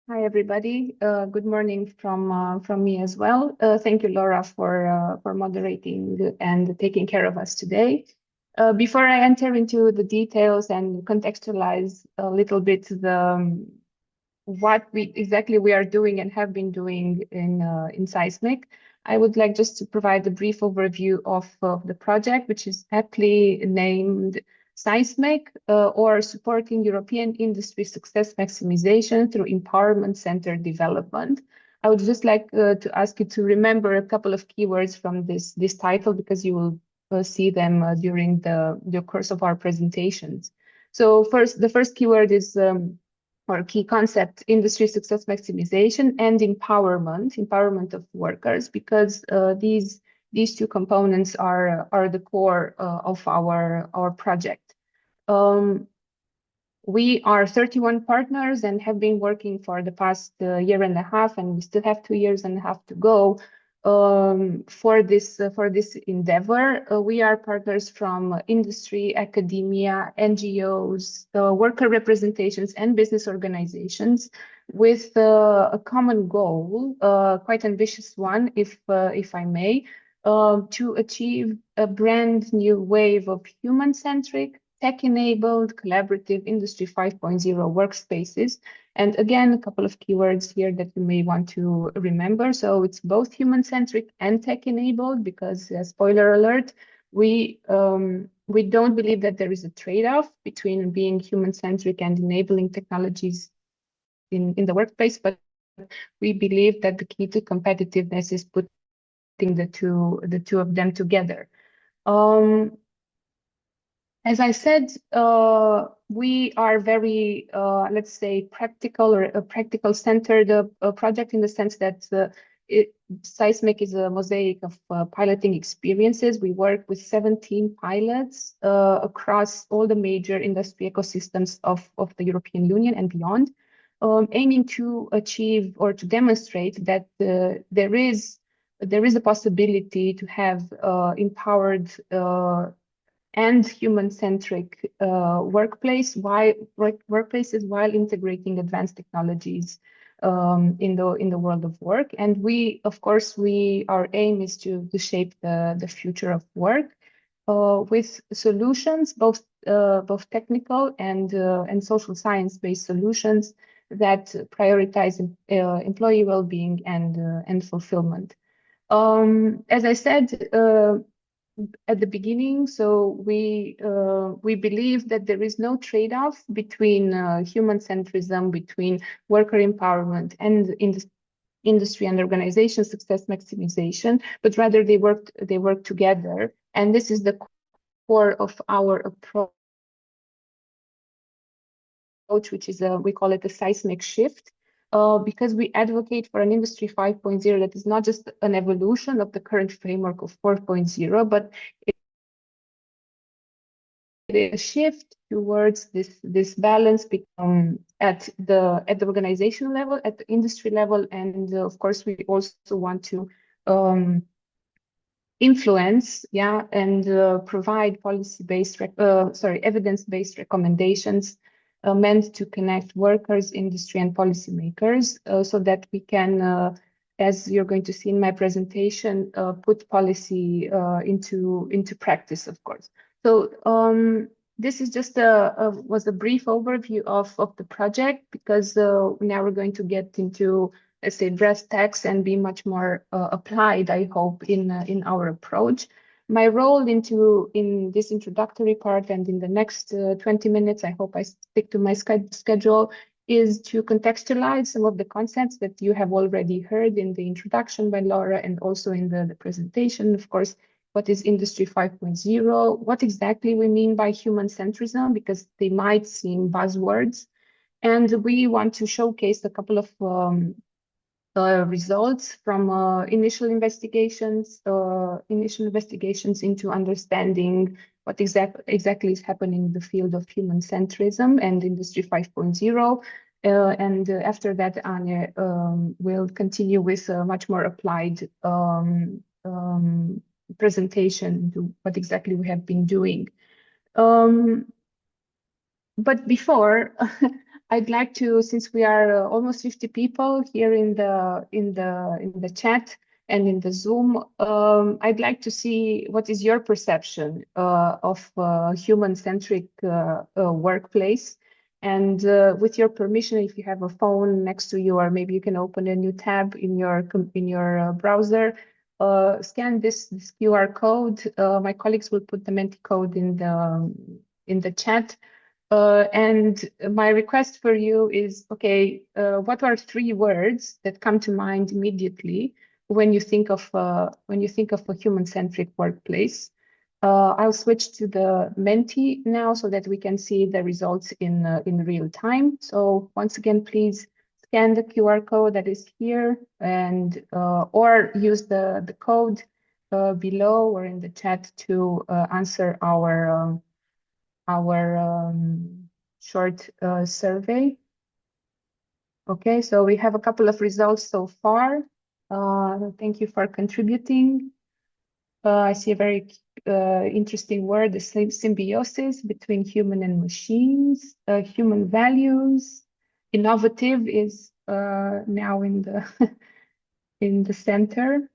Hi, everybody. Good morning from me as well. Thank you, Laura, for moderating and taking care of us today. Before I enter into the details and contextualize a little bit what we exactly we are doing and have been doing in SEISMEC, I would like just to provide a brief overview of the project, which is aptly named SEISMEC, or Supporting European Industry Success Maximization through Empowerment-Centered Development. I would just like to ask you to remember a couple of keywords from this title, because you will see them during the course of our presentations. So the first keyword is or key concept, industry success maximization and empowerment of workers, because these two components are the core of our project. We are 31 partners and have been working for the past year and a half, and we still have 2 years and a half to go for this endeavor. We are partners from industry, academia, NGOs, worker representations, and business organizations, with a common goal, quite ambitious one, if I may, to achieve a brand new wave of human-centric, tech-enabled, collaborative Industry 5.0 workspaces. And again, a couple of keywords here that you may want to remember. So it's both human-centric and tech-enabled, because spoiler alert, we don't believe that there is a trade-off between being human-centric and enabling technologies in the workplace, but we believe that the key to competitiveness is putting the two of them together. As I said, we are very, let's say, practical, or a practical-centered project, in the sense that SEISMEC is a mosaic of piloting experiences. We work with 17 pilots across all the major industry ecosystems of the European Union and beyond, aiming to achieve or to demonstrate that there is a possibility to have empowered and human-centric workplaces while integrating advanced technologies in the world of work. And we, of course, our aim is to shape the future of work with solutions, both technical and social science-based solutions that prioritize employee well-being and fulfillment. As I said at the beginning, so we believe that there is no trade-off between human centrism, between worker empowerment and industry and organization success maximization, but rather they work together. And this is the core of our approach, which is we call it a SEISMEC shift. Because we advocate for an Industry 5.0 that is not just an evolution of the current framework of 4.0, but a shift towards this balance at the organizational level, at the industry level, and of course we also want to influence, and provide evidence-based recommendations meant to connect workers, industry, and policymakers, so that we can, as you're going to see in my presentation, put policy into practice, of course. So this is just was a brief overview of the project, because now we're going to get into, let's say, brass tacks and be much more applied, I hope, in our approach. My role in this introductory part and in the next 20 minutes, I hope I stick to my schedule, is to contextualize some of the concepts that you have already heard in the introduction by Laura, and also in the presentation. Of course, what is Industry 5.0? What exactly we mean by human centrism, because they might seem buzzwords. And we want to showcase a couple of results from initial investigations into understanding what exactly is happening in the field of human centrism and Industry 5.0. And after that, Anya will continue with a much more applied presentation to what exactly we have been doing. But before I'd like to, since we are almost 50 people here in the chat and in the Zoom, I'd like to see what is your perception of human-centric workplace. And with your permission, if you have a phone next to you, or maybe you can open a new tab in your browser, scan this QR code. My colleagues will put the Menti code in the chat. And my request for you is, okay, what are 3 words that come to mind immediately when you think of a human-centric workplace? I'll switch to the Menti now so that we can see the results in real time. So once again, please scan the QR code that is here, and or use the code below or in the chat to answer our short survey. Okay, so we have a couple of results so far. Thank you for contributing. I see a very interesting word, the symbiosis between human and machines, human values. Innovative is now in the in the center.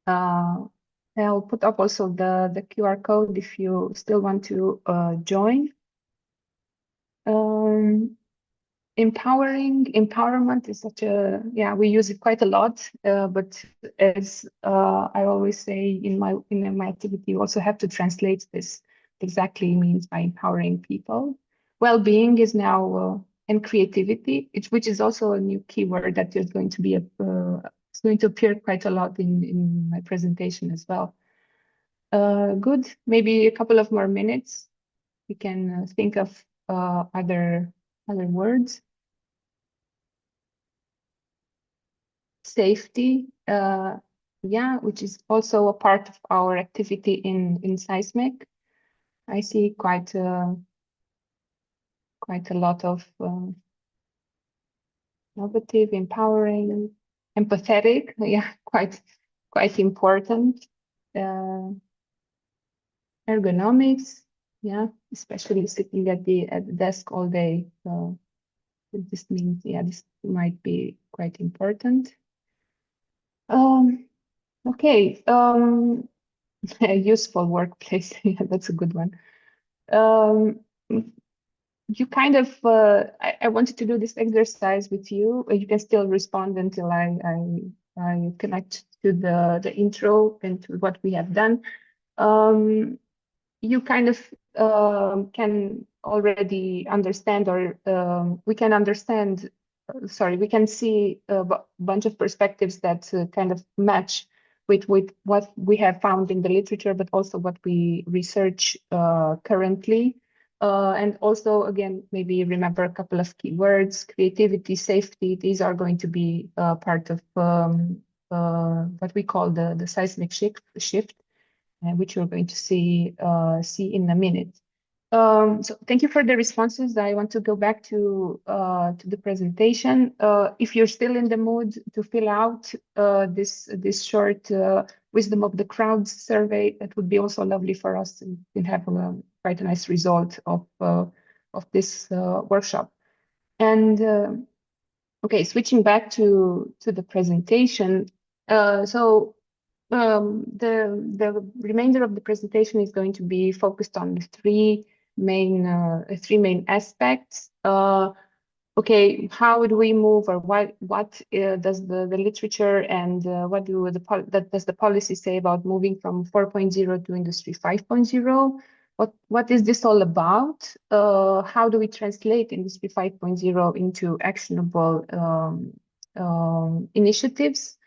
I'll put up also the QR code if you still want to join. Empowerment is such a, yeah, we use it quite a lot, but as I always say in my activity, you also have to translate this exactly means by empowering people. Well-being is now and creativity, which is also a new keyword that is going to be it's going to appear quite a lot in my presentation as well. Good, maybe a couple of more minutes. We can think of other words. Safety, yeah, which is also a part of our activity in SEISMEC. I see quite a lot of innovative, empowering, empathetic, yeah, quite important. Ergonomics, yeah, especially sitting at the desk all day. So this means, yeah, this might be quite important. Okay, a useful workplace. Yeah, that's a good one. You kind of, I wanted to do this exercise with you. You can still respond until I connect to the intro and to what we have done. You kind of can already understand, or we can understand, sorry, we can see a bunch of perspectives that kind of match with what we have found in the literature, but also what we research currently. And also, again, maybe remember a couple of keywords: creativity, safety. These are going to be part of what we call the seismic shift, which you're going to see in a minute. So thank you for the responses. I want to go back to the presentation. If you're still in the mood to fill out this short wisdom of the crowds survey, that would be also lovely for us and have quite a nice result of this workshop. And okay, switching back to the presentation. So the remainder of the presentation is going to be focused on the three main aspects. Okay, how do we move, or what does the literature and what does the policy say about moving from 4.0 to Industry 5.0? What is this all about? How do we translate Industry 5.0 into actionable initiatives?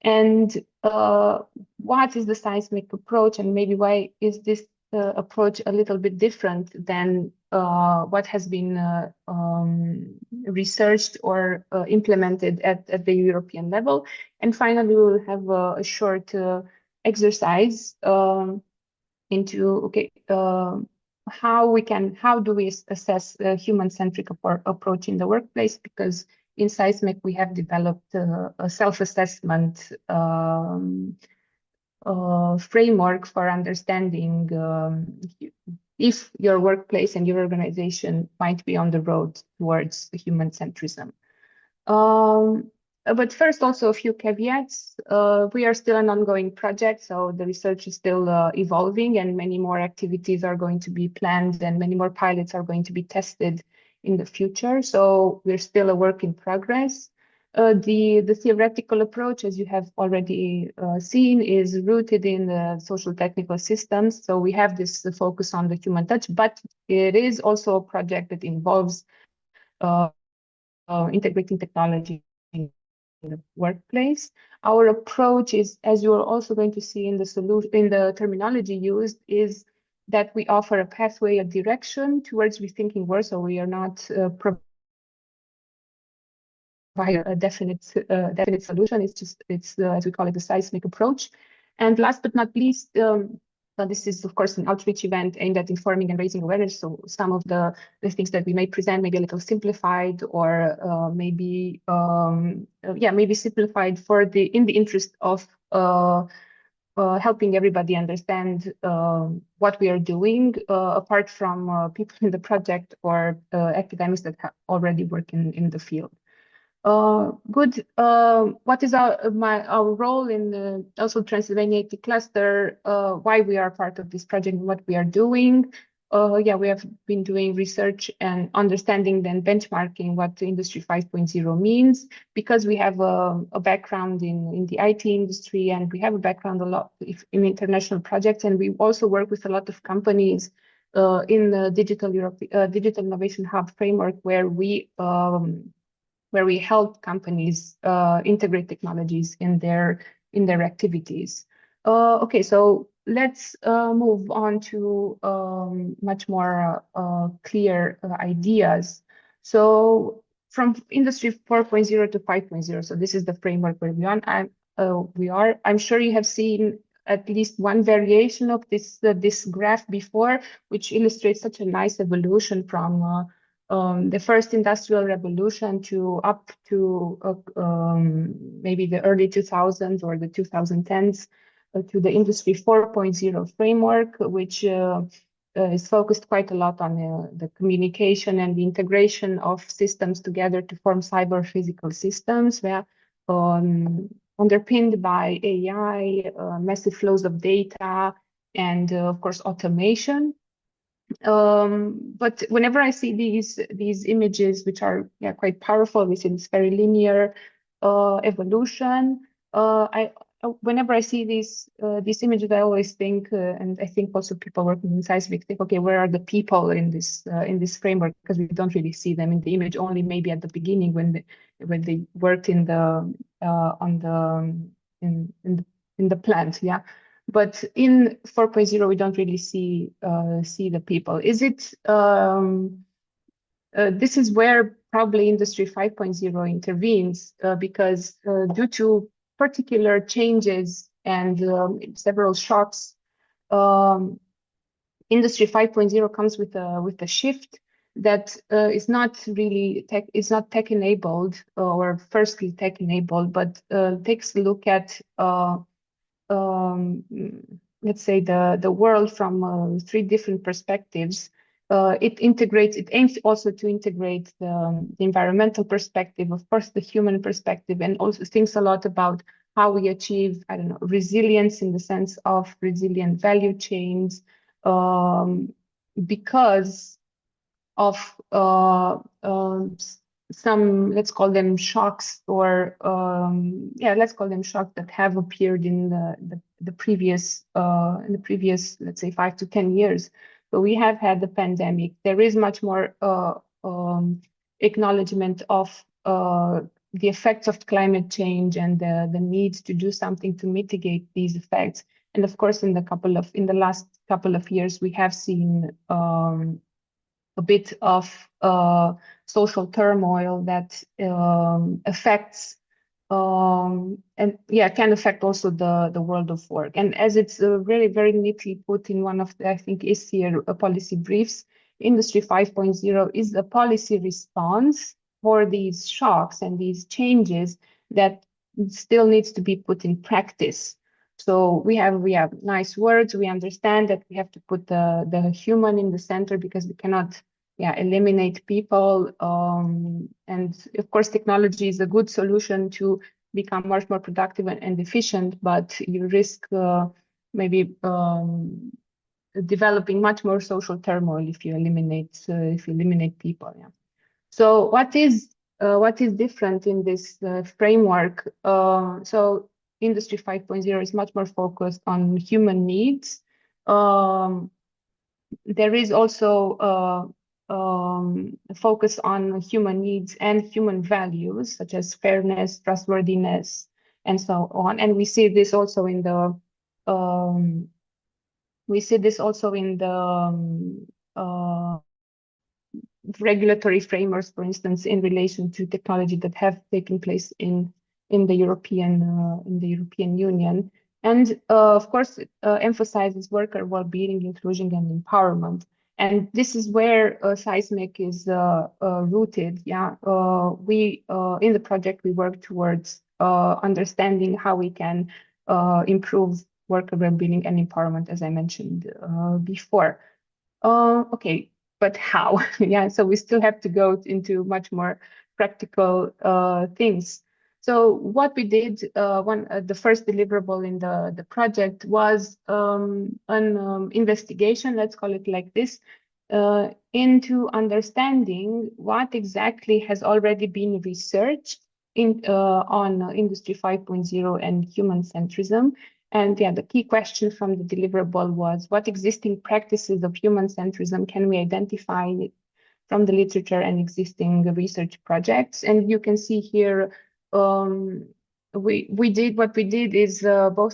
And what is the seismic approach, and maybe why is this approach a little bit different than what has been researched or implemented at the European level? And finally, we will have a short exercise into, okay, how do we assess a human-centric approach in the workplace? Because in SEISMEC, we have developed a self-assessment framework for understanding if your workplace and your organization might be on the road towards human centrism. But first, also a few caveats. We are still an ongoing project, so the research is still evolving, and many more activities are going to be planned, and many more pilots are going to be tested in the future. So we're still a work in progress. The theoretical approach, as you have already seen, is rooted in the social technical systems. So we have this focus on the human touch, but it is also a project that involves integrating technology in the workplace. Our approach is, as you are also going to see in the solution, in the terminology used, is that we offer a pathway, a direction towards rethinking work. So we are not provide a definite solution. It's just as we call it, the seismic approach. And last but not least, this is of course an outreach event aimed at informing and raising awareness. So some of the things that we may present may be a little simplified, or maybe simplified in the interest of helping everybody understand what we are doing, apart from people in the project or academics that already work in the field. Good. What is our role in the also Transylvania IT cluster? Why we are part of this project and what we are doing? We have been doing research and understanding, then benchmarking what the Industry 5.0 means, because we have a background in the IT industry, and we have a background a lot in international projects, and we also work with a lot of companies in the Digital Innovation Hub framework, where we help companies integrate technologies in their activities. Okay, so let's move on to much more clear ideas. So from Industry 4.0 to 5.0, so this is the framework where we are. I'm sure you have seen at least one variation of this graph before, which illustrates such a nice evolution from the first industrial revolution to up to maybe the early 2000s or the 2010s, to the Industry 4.0 framework, which is focused quite a lot on the communication and the integration of systems together to form cyber-physical systems, where underpinned by AI, massive flows of data, and of course automation. But whenever I see these images, which are quite powerful, we see this very linear evolution. Whenever I see these images, I always think, and I think also people working in seismic think, okay, where are the people in this framework? Because we don't really see them in the image, only maybe at the beginning when they worked in the in the plant, yeah. But in 4.0, we don't really see the people. Is it this is where probably Industry 5.0 intervenes, because due to particular changes and several shocks, Industry 5.0 comes with a shift that is not really tech enabled, or firstly tech enabled, but takes a look at let's say the world from three different perspectives. It aims also to integrate the environmental perspective, of course, the human perspective, and also thinks a lot about how we achieve, I don't know, resilience in the sense of resilient value chains, because of some, let's call them shocks, or let's call them shocks that have appeared in the previous let's say 5 to 10 years. So we have had the pandemic. There is much more acknowledgement of the effects of climate change and the need to do something to mitigate these effects. And of course, in the last couple of years, we have seen a bit of social turmoil that affects can affect also the world of work. And as it's really very neatly put in one of the, I think, is here policy briefs, Industry 5.0 is a policy response for these shocks and these changes that still needs to be put in practice. So we have nice words. We understand that we have to put the human in the center because we cannot eliminate people. And of course, technology is a good solution to become much more productive and efficient, but you risk maybe developing much more social turmoil if you eliminate people. Yeah. So what is different in this framework? So Industry 5.0 is much more focused on human needs. There is also a focus on human needs and human values, such as fairness, trustworthiness, and so on. And we see this also in the regulatory frameworks, for instance, in relation to technology that have taken place in the European Union, and of course it emphasizes worker well-being, inclusion, and empowerment. And this is where SEISMEC is rooted. Yeah, we in the project we work towards understanding how we can improve worker well-being and empowerment, as I mentioned before. Okay, but how? Yeah, so we still have to go into much more practical things. So what we did, the first deliverable in the project was an investigation, let's call it like this, into understanding what exactly has already been researched on Industry 5.0 and human centrism. And yeah, the key question from the deliverable was, what existing practices of human centrism can we identify from the literature and existing research projects? And you can see here, we did both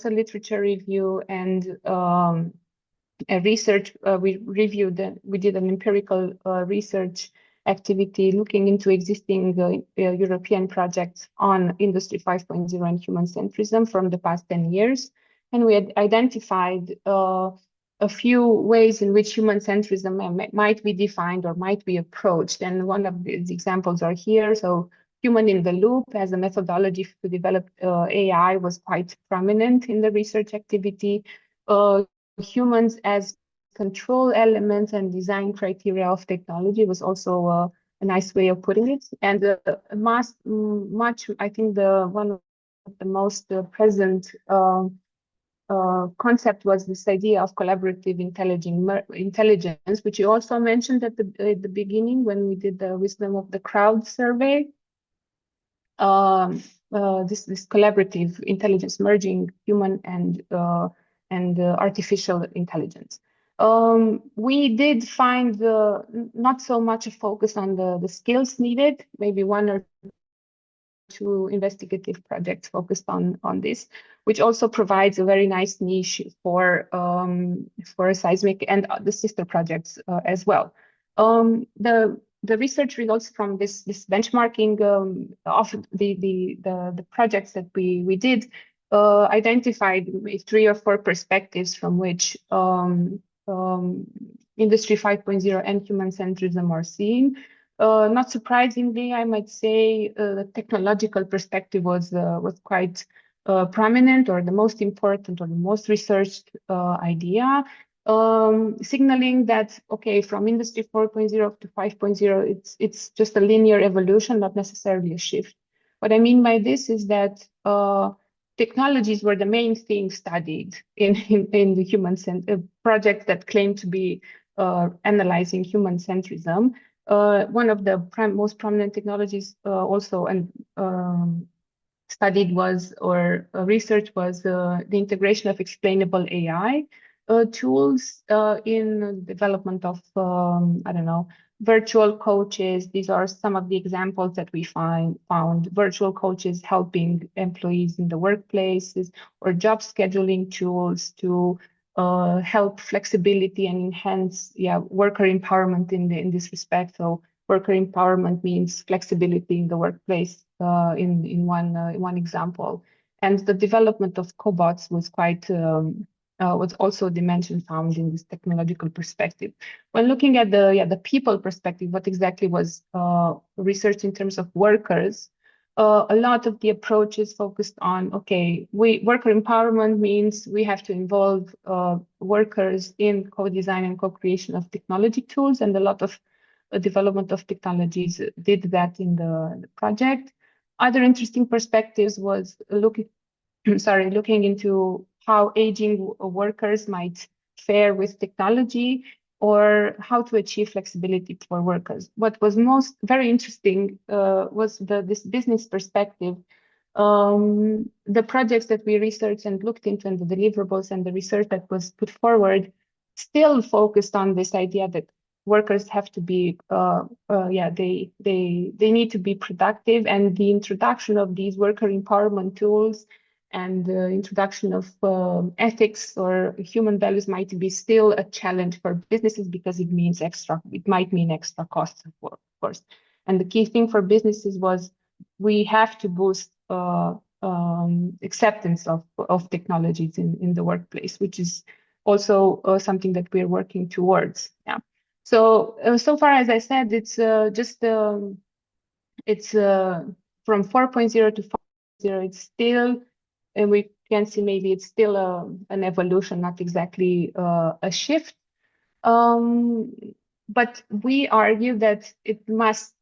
a literature review and a research. We did an empirical research activity looking into existing European projects on Industry 5.0 and human centrism from the past 10 years. And we had identified a few ways in which human centrism might be defined or might be approached. And one of these examples are here. So human in the loop as a methodology to develop AI was quite prominent in the research activity. Humans as control elements and design criteria of technology was also a nice way of putting it. And I think one of the most present concept was this idea of collaborative intelligence, which you also mentioned at the beginning when we did the wisdom of the crowd survey. This collaborative intelligence, merging human and artificial intelligence. We did find not so much a focus on the skills needed, maybe one or two investigative projects focused on this, which also provides a very nice niche for SEISMEC and the sister projects as well. The research results from this benchmarking of the projects that we did identified 3 or 4 perspectives from which Industry 5.0 and human centrism are seen. Not surprisingly, I might say the technological perspective was quite prominent, or the most important, or the most researched idea, signaling that, okay, from Industry 4.0 to 5.0, it's just a linear evolution, not necessarily a shift. What I mean by this is that technologies were the main thing studied in the human project that claimed to be analyzing human centrism. One of the most prominent technologies also studied research was the integration of explainable AI tools in development of, I don't know, virtual coaches. These are some of the examples that we found. Virtual coaches helping employees in the workplaces, or job scheduling tools to help flexibility and enhance worker empowerment in this respect. So worker empowerment means flexibility in the workplace in one example. And the development of cobots was was also a dimension found in this technological perspective. When looking at the people perspective, what exactly was researched in terms of workers, a lot of the approach is focused on, okay, worker empowerment means we have to involve workers in co-design and co-creation of technology tools, and a lot of development of technologies did that in the project. Other interesting perspectives was looking into how aging workers might fare with technology or how to achieve flexibility for workers. What was most very interesting was this business perspective. The projects that we researched and looked into and the deliverables and the research that was put forward still focused on this idea that workers have to be they need to be productive, and the introduction of these worker empowerment tools and the introduction of ethics or human values might be still a challenge for businesses because it might mean extra costs, of course. And the key thing for businesses was we have to boost acceptance of technologies in the workplace, which is also something that we're working towards. Yeah. So far, as I said, it's from 4.0 to 5.0. It's still, and we can see maybe it's still an evolution, not exactly a shift. But we argue that it must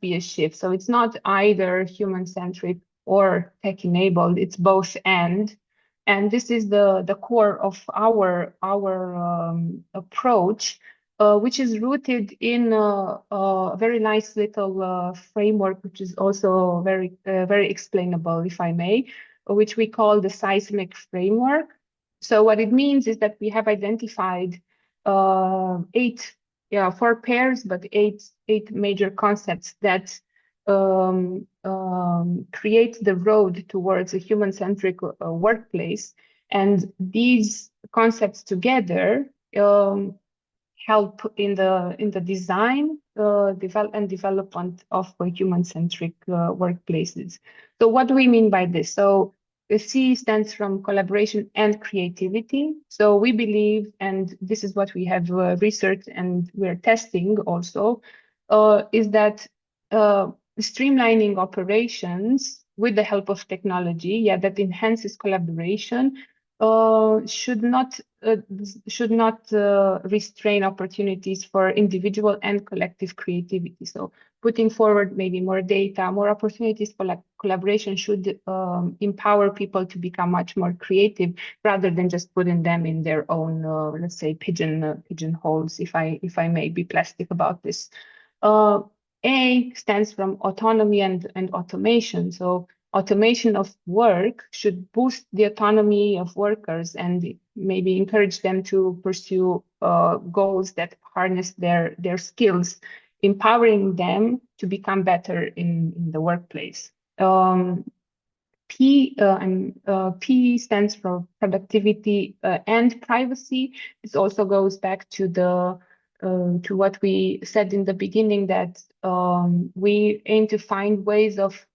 be a shift. So it's not either human-centric or tech-enabled. It's both and this is the core of our approach, which is rooted in a very nice little framework, which is also very explainable, if I may, which we call the SEISMEC framework. So what it means is that we have identified four pairs, but eight major concepts that create the road towards a human-centric workplace. And these concepts together help in the design, development of human-centric workplaces. So what do we mean by this? So the C stands from collaboration and creativity. So we believe, and this is what we have researched and we're testing also, is that streamlining operations with the help of technology, that enhances collaboration, should not restrain opportunities for individual and collective creativity. So putting forward maybe more data, more opportunities for collaboration should empower people to become much more creative rather than just putting them in their own, let's say, pigeonholes, if I may be plastic about this. A stands from autonomy and automation. So automation of work should boost the autonomy of workers and maybe encourage them to pursue goals that harness their skills, empowering them to become better in the workplace. P stands for productivity and privacy. This also goes back to what we said in the beginning, that we aim to find ways of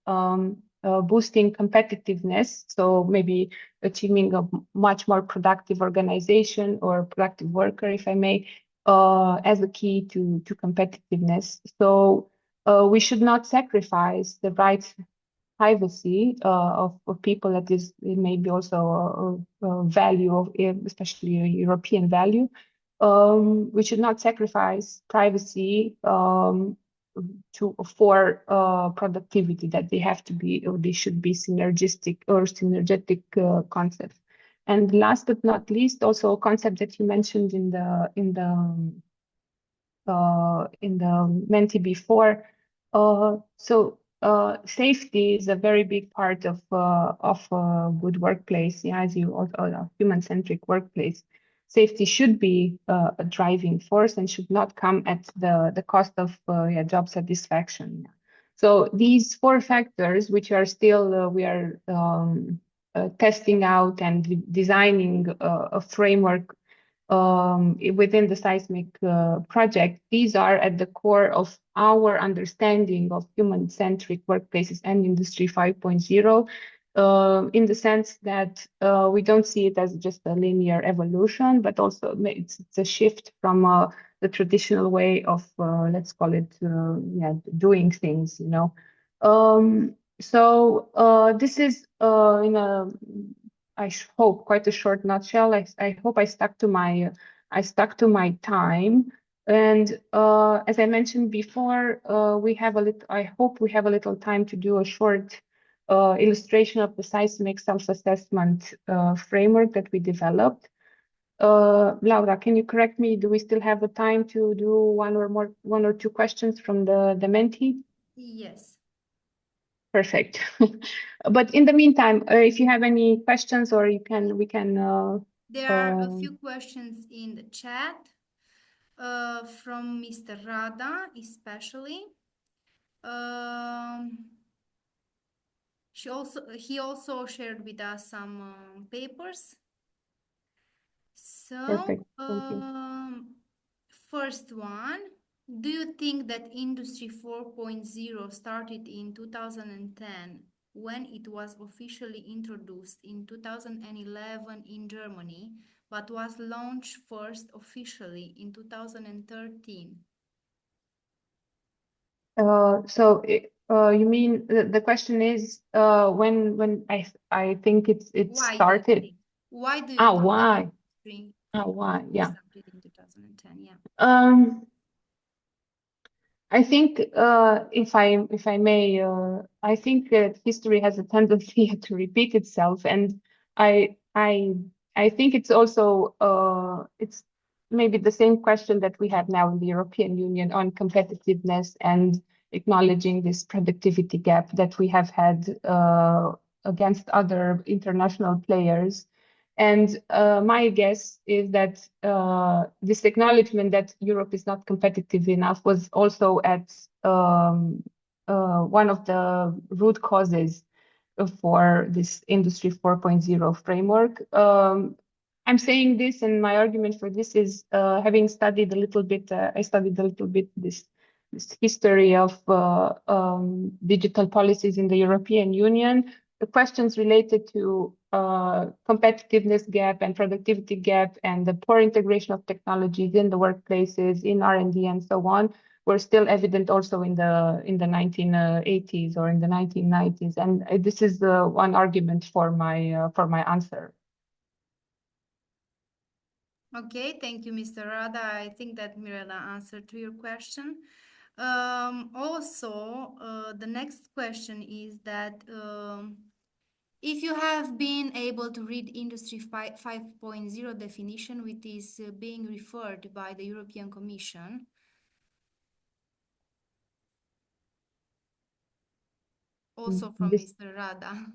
boosting competitiveness. So maybe achieving a much more productive organization or productive worker, if I may, as a key to competitiveness. So we should not sacrifice the rights privacy of people. That is maybe also a value of, especially a European value. We should not sacrifice privacy for productivity, that they have to be, or they should be synergetic concepts. And last but not least, also a concept that you mentioned in the Menti before. Safety is a very big part of a good workplace. As a human-centric workplace, safety should be a driving force and should not come at the cost of job satisfaction. So these four factors, which are still we are testing out and designing a framework within the SEISMEC project, these are at the core of our understanding of human-centric workplaces and Industry 5.0, in the sense that we don't see it as just a linear evolution, but also it's a shift from the traditional way of, let's call it, doing things, So this is in a, hope, quite a short nutshell. I hope I stuck to my time. And as I mentioned before, we have a little. I hope we have a little time to do a short illustration of the seismic self-assessment framework that we developed. Laura, can you correct me? Do we still have the time to do one or two questions from the mentee? Yes. Perfect. But in the meantime, if you have any questions, or we can. There are a few questions in the chat from Mr. Rada, especially. Um, he also shared with us some papers. So, Perfect. Thank you. first one, do you think that Industry 4.0 started in 2010 when it was officially introduced in 2011 in Germany, but was launched first officially in 2013? You mean the question is when I think it Why do you started. think? Why do you think that Why? Industry Why? 4.0 Yeah. started in 2010? Yeah. Um, I think if I may, I think that history has a tendency to repeat itself, and I I I think it's also it's maybe the same question that we have now in the European Union on competitiveness and acknowledging this productivity gap that we have had against other international players. And my guess is that this acknowledgement that Europe is not competitive enough was also at one of the root causes for this Industry 4.0 framework. I'm saying this, and my argument for this is having studied a little bit, I studied a little bit this history of digital policies in the European Union. The questions related to competitiveness gap and productivity gap and the poor integration of technologies in the workplaces, in R&D, and so on, were still evident also in the 1980s or in the 1990s. And this is the one argument for my answer. Okay, thank you, Mr. Rada. I think that Mirela answered to your question. Also, the next question is that if you have been able to read Industry 5.0 definition, which is being referred by the European Commission, also from This, Mr. Rada.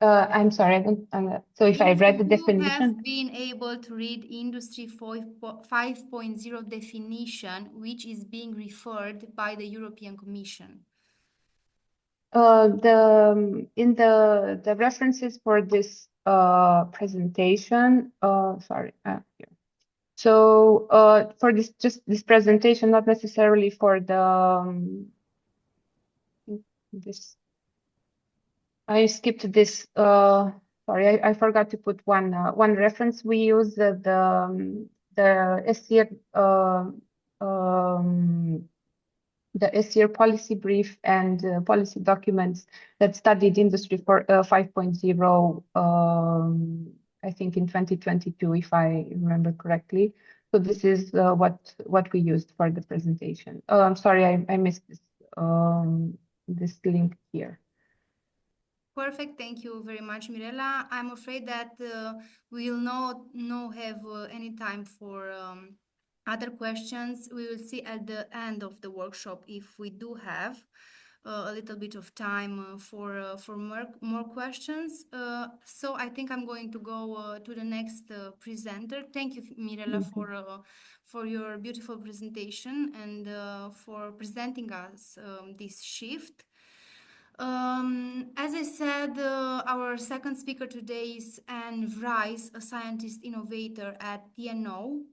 I'm sorry, I don't, so if I If read the you definition, have been able to read Industry 5.0 definition, which is being referred by the European Commission. in the references for this presentation, sorry, here. So for this presentation, not necessarily for the this. I skipped this. Sorry, I forgot to put one reference. We use the SEIR the SEIR policy brief and policy documents that studied Industry 5.0. I think in 2022, if I remember correctly. So this is what we used for the presentation. Oh, I'm sorry, I missed this link here. Perfect. Thank you very much, Mirela. I'm afraid that we will not have any time for other questions. We will see at the end of the workshop if we do have a little bit of time for more questions. So I think I'm going to go to the next presenter. Thank you, Mirela, for your beautiful presentation and for presenting us this shift. As I said, our second speaker today is Anne Vries, a scientist innovator at TNO,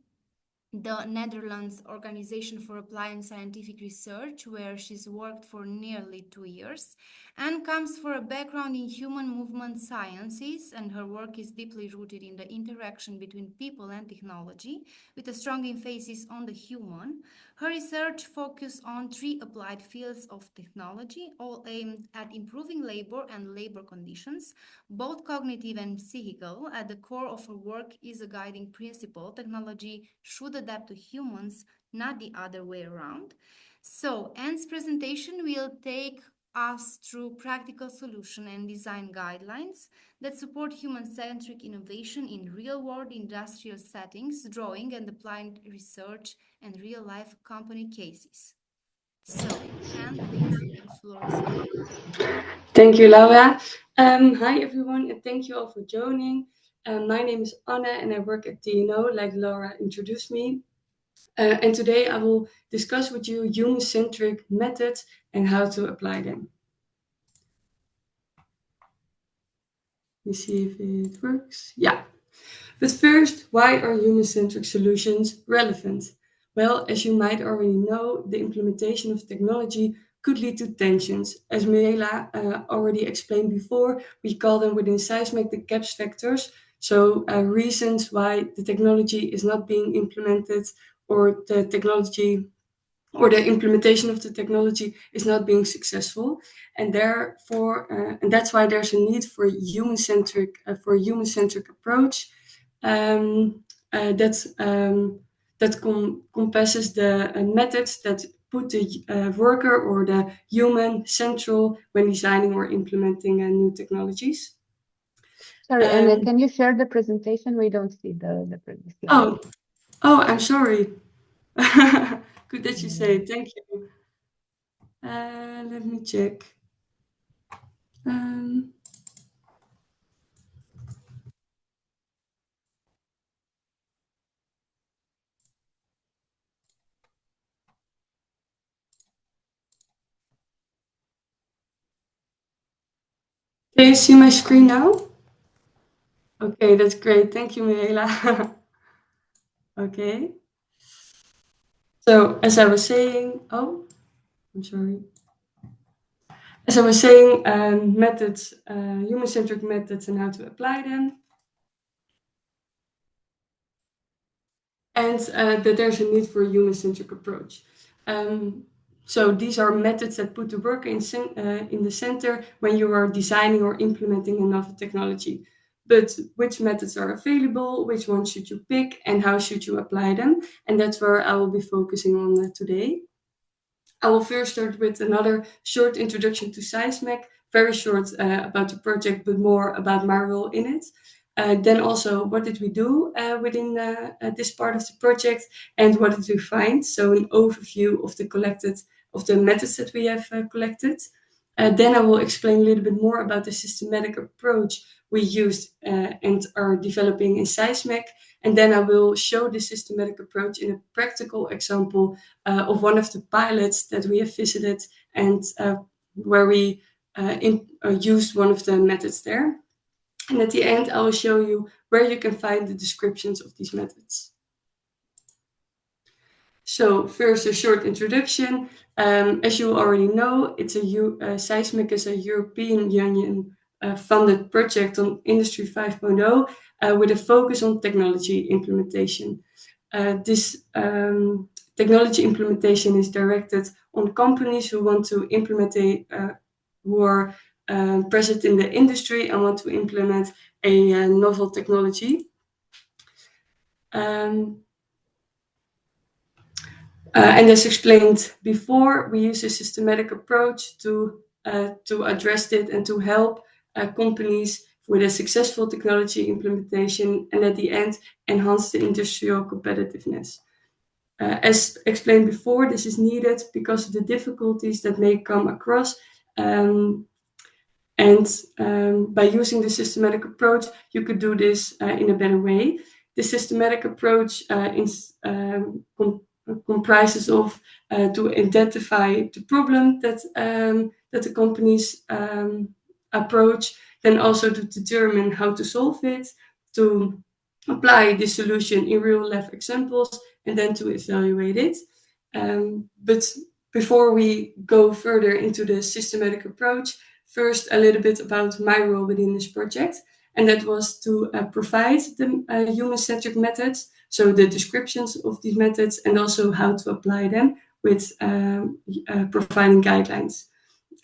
the Netherlands Organization for Applied Scientific Research, where she's worked for nearly 2 years, and comes from a background in human movement sciences, and her work is deeply rooted in the interaction between people and technology, with a strong emphasis on the human. Her research focused on three applied fields of technology, all aimed at improving labor and labor conditions, both cognitive and psychical. At the core of her work is a guiding principle: technology should adapt to humans, not the other way around. So, Anne's presentation will take us through practical solution and design guidelines that support human-centric innovation in real-world industrial settings, drawing and applying research and real-life company cases. So, Anne, please, the floor is yours. Thank you, Laura. Hi, everyone, and thank you all for joining. My name is Anne, and I work at TNO, like Laura introduced me. And today I will discuss with you human-centric methods and how to apply them. Let me see if it works. Yeah. But first, why are human-centric solutions relevant? Well, as you might already know, the implementation of technology could lead to tensions. As Mirela already explained before, we call them within SEISMEC the CAPS factors. So reasons why the technology is not being implemented, or the technology or the implementation of the technology is not being successful, and therefore, and that's why there's a need for human-centric approach that compasses the compasses that put the worker or the human central when designing or implementing new technologies. Sorry, and can you share the presentation? We don't see the slide. I'm sorry. Good that you say it. Thank you. Let me check. Can you see my screen now? Okay, that's great. Thank you, Mirela. Okay. So as I was saying, I'm sorry. As I was saying, methods, human-centric methods and how to apply them. And that there's a need for a human-centric approach. So these are methods that put the worker in the center when you are designing or implementing a novel technology. But which methods are available, which ones should you pick, and how should you apply them? And that's where I will be focusing on today. I will first start with another short introduction to SEISMEC, very short about the project, but more about my role in it. Then also, what did we do within this part of the project, and what did we find? So an overview of the methods that we have collected. Then I will explain a little bit more about the systematic approach we used and are developing in SEISMEC. And then I will show the systematic approach in a practical example of one of the pilots that we have visited and where we used one of the methods there. And at the end, I will show you where you can find the descriptions of these methods. So first, a short introduction. As you already know, SEISMEC is a European Union funded project on Industry 5.0 with a focus on technology implementation. This technology implementation is directed on companies who want to implement who are present in the industry and want to implement a novel technology. And as explained before, we use a systematic approach to address it and to help companies with a successful technology implementation, and at the end, enhance the industrial competitiveness. As explained before, this is needed because of the difficulties that may come across. By using the systematic approach, you could do this in a better way. The systematic approach comprises of to identify the problem that the companies approach, then also to determine how to solve it, to apply the solution in real life examples, and then to evaluate it. But before we go further into the systematic approach, first a little bit about my role within this project, and that was to provide the human-centric methods So the descriptions of these methods and also how to apply them with providing guidelines.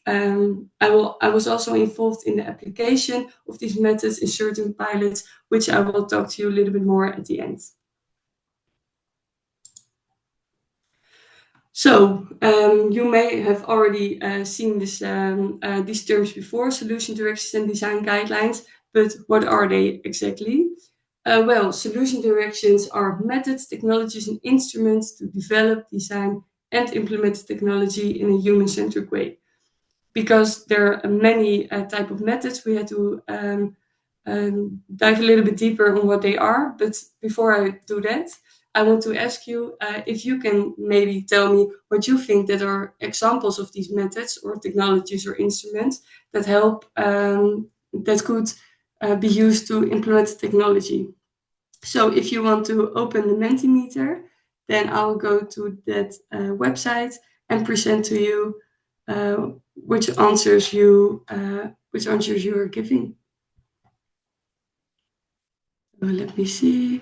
I was also involved in the application of these methods in certain pilots, which I will talk to you a little bit more at the end. So you may have already seen these terms before, solution directions and design guidelines, but what are they exactly? Well, solution directions are methods, technologies, and instruments to develop, design, and implement technology in a human-centric way. Because there are many type of methods, we had to dive a little bit deeper on what they are. But before I do that, I want to ask you if you can maybe tell me what you think that are examples of these methods or technologies or instruments that help, that could be used to implement the technology. So if you want to open the Mentimeter, then I'll go to that website and present to you which answers you are giving. Let me see.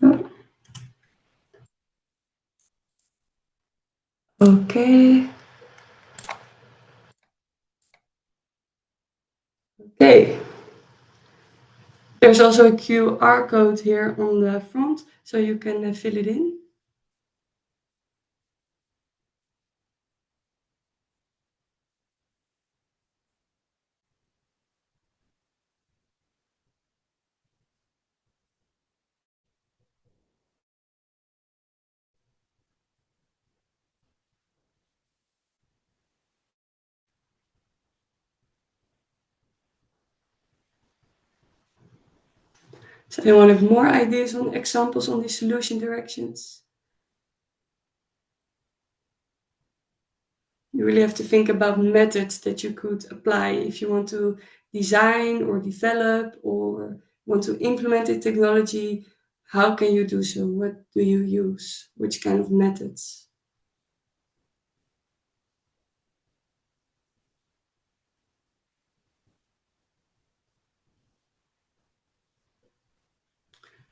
Oh. Okay. Okay. There's also a QR code here on the front, so you can fill it in. So anyone have more ideas on examples on these solution directions? You really have to think about methods that you could apply if you want to design or develop or want to implement a technology. How can you do so? What do you use? Which kind of methods?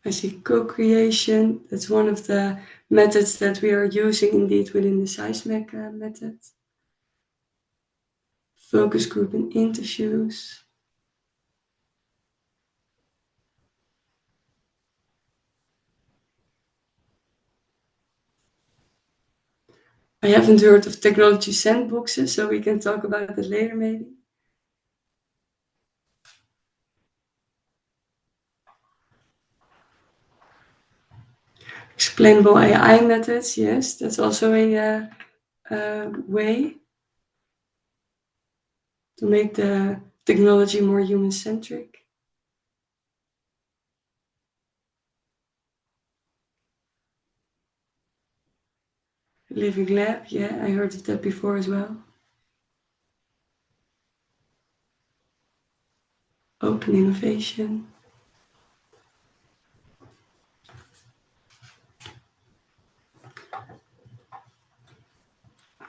I see co-creation. That's one of the methods that we are using indeed within the SEISMEC method. Focus group and interviews. I haven't heard of technology sandboxes, so we can talk about that later maybe. Explainable AI methods, yes, that's also a way to make the technology more human-centric. Living lab, yeah, I heard of that before as well. Open innovation.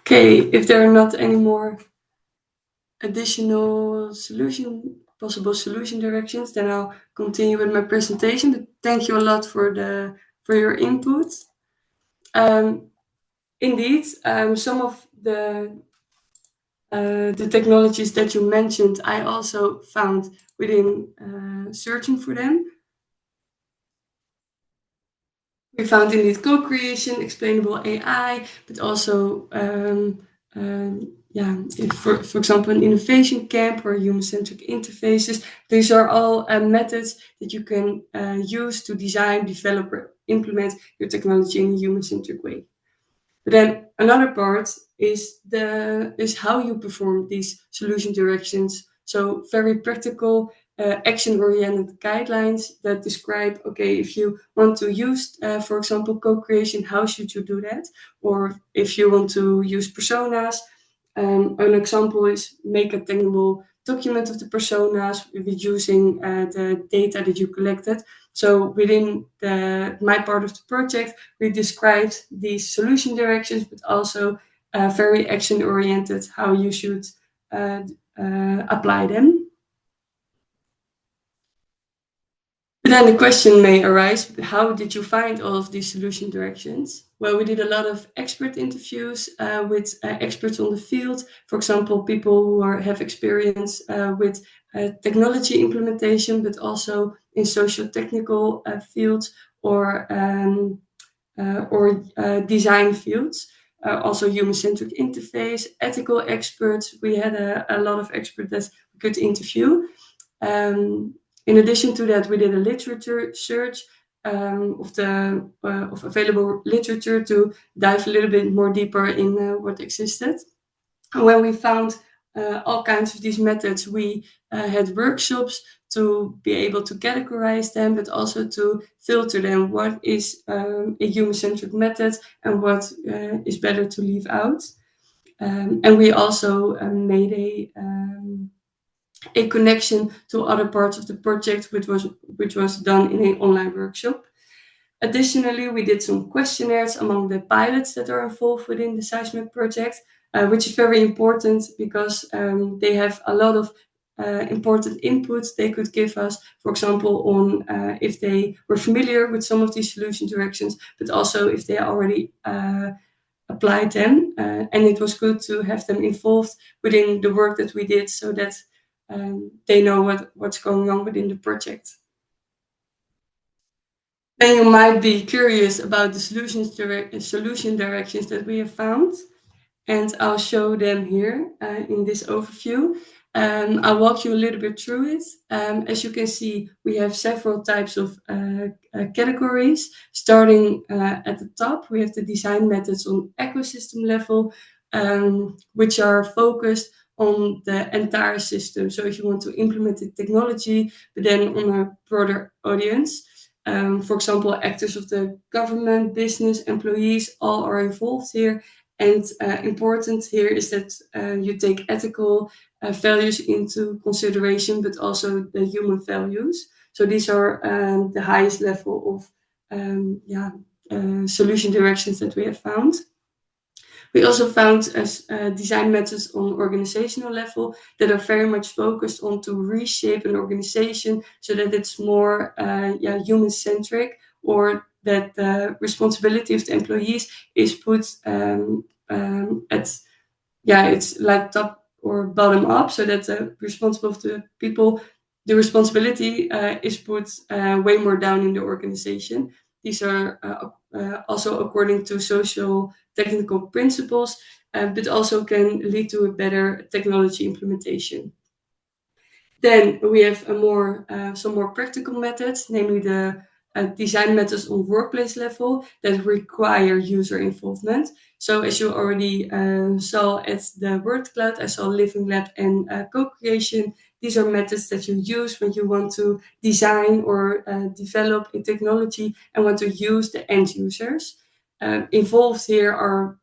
Okay, if there are not any more additional possible solution directions, then I'll continue with my presentation. But thank you a lot for your input. Indeed, some of the technologies that you mentioned, I also found within searching for them. We found indeed co-creation, explainable AI, but also, for example, an innovation camp or human-centric interfaces. These are all methods that you can use to design, develop, or implement your technology in a human-centric way. But then another part is how you perform these solution directions. So very practical, action-oriented guidelines that describe, okay, if you want to use, for example, co-creation, how should you do that? Or if you want to use personas, an example is make a tangible document of the personas with using the data that you collected. So within my part of the project, we described these solution directions, but also very action-oriented, how you should apply them. But then the question may arise, how did you find all of these solution directions? Well, we did a lot of expert interviews with experts on the field. For example, people who have experience with technology implementation, but also in socio-technical fields or design fields. Also human-centric interface, ethical experts. We had a lot of experts that we could interview. In addition to that, we did a literature search of available literature to dive a little bit more deeper in what existed. And when we found all kinds of these methods, we had workshops to be able to categorize them, but also to filter them. What is a human-centric method and what is better to leave out? And we also made a connection to other parts of the project, which was done in an online workshop. Additionally, we did some questionnaires among the pilots that are involved within the SEISMEC project, which is very important because they have a lot of important inputs they could give us, for example, on if they were familiar with some of these solution directions, but also if they already applied them. And it was good to have them involved within the work that we did so that they know what's going on within the project. Then you might be curious about the solution directions that we have found, and I'll show them here in this overview. I'll walk you a little bit through it. As you can see, we have several types of categories. Starting at the top, we have the design methods on ecosystem level, which are focused on the entire system. So if you want to implement the technology, but then on a broader audience, for example, actors of the government, business, employees, all are involved here. And important here is that you take ethical values into consideration, but also the human values. So these are the highest level of solution directions that we have found. We also found design methods on organizational level that are very much focused on to reshape an organization so that it's more human-centric, or that the responsibility of the employees is put it's like top or bottom up, so that the responsible of the people, the responsibility is put way more down in the organization. These are also according to social technical principles, but also can lead to a better technology implementation. Then we have some more practical methods, namely the design methods on workplace level that require user involvement. So as you already saw at the word cloud, I saw Living Lab and co-creation. These are methods that you use when you want to design or develop a technology and want to use the end users. Involved here are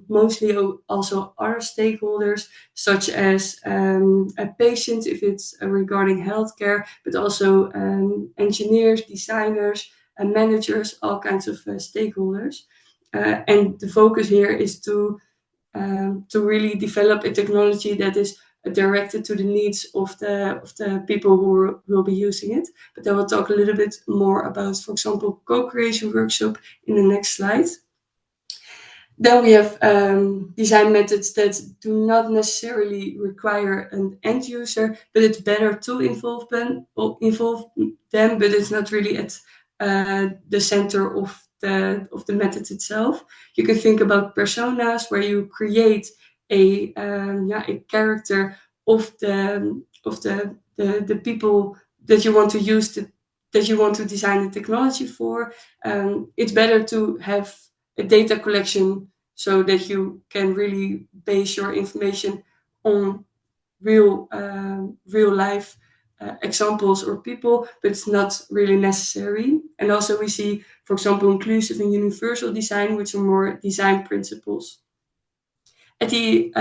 mostly also other stakeholders, such as patients, if it's regarding healthcare, but also engineers, designers, and managers, all kinds of stakeholders. And the focus here is to really develop a technology that is directed to the needs of the people who will be using it. But I will talk a little bit more about, for example, co-creation workshop in the next slide. Then we have design methods that do not necessarily require an end user, but it's better to involve them, but it's not really at the center of the method itself. You can think about personas, where you create a character of the people that you want to use that you want to design the technology for. It's better to have a data collection so that you can really base your information on real life examples or people, but it's not really necessary. And also we see, for example, inclusive and universal design, which are more design principles. At the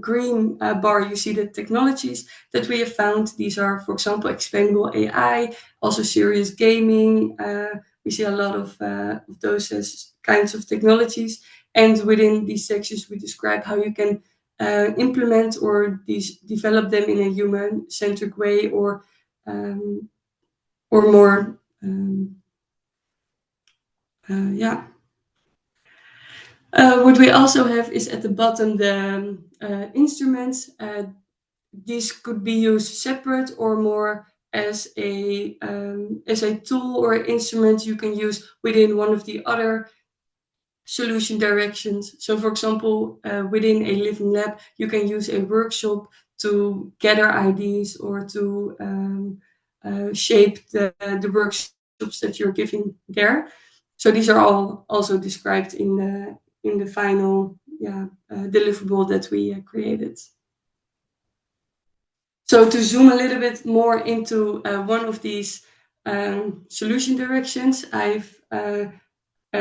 green bar, you see the technologies that we have found. These are, for example, explainable AI, also serious gaming. We see a lot of those as kinds of technologies. And within these sections, we describe how you can implement or develop them in a human-centric way, or more, yeah. What we also have is at the bottom the instruments. These could be used separate or more as a tool or instrument you can use within one of the other solution directions. So, for example, within a living lab, you can use a workshop to gather ideas or to shape the workshops that you're giving there. So these are all also described in the final deliverable that we created. So to zoom a little bit more into one of these solution directions, I've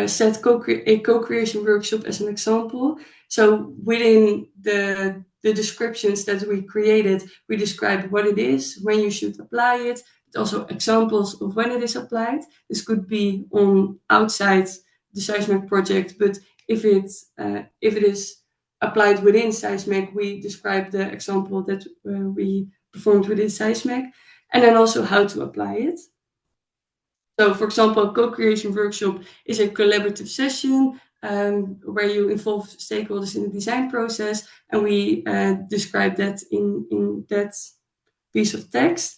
set a co-creation workshop as an example. So within the descriptions that we created, we describe what it is, when you should apply it, but also examples of when it is applied. This could be on outside the SEISMEC project, but if it is applied within SEISMEC, we describe the example that we performed within SEISMEC, and then also how to apply it. So, for example, a co-creation workshop is a collaborative session where you involve stakeholders in the design process, and we describe that in that piece of text.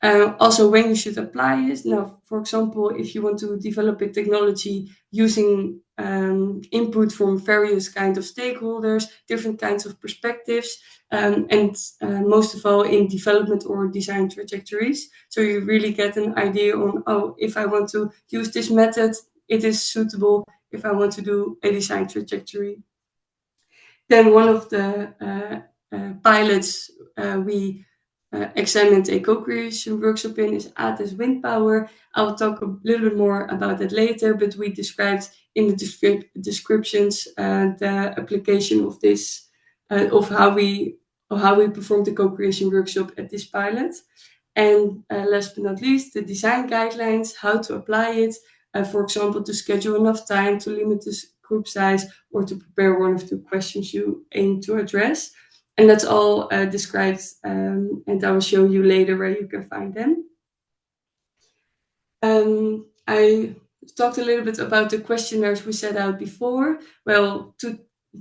Also, when you should apply it. Now, for example, if you want to develop a technology using input from various kinds of stakeholders, different kinds of perspectives, and most of all in development or design trajectories. So you really get an idea on, oh, if I want to use this method, it is suitable if I want to do a design trajectory. Then one of the pilots we examined a co-creation workshop in is ATES wind power. I'll talk a little bit more about that later, but we described in the descriptions the application of this, of how we performed the co-creation workshop at this pilot. And last but not least, the design guidelines, how to apply it, for example, to schedule enough time, to limit the group size, or to prepare one of the questions you aim to address. And that's all described, and I will show you later where you can find them. I talked a little bit about the questionnaires we set out before. Well,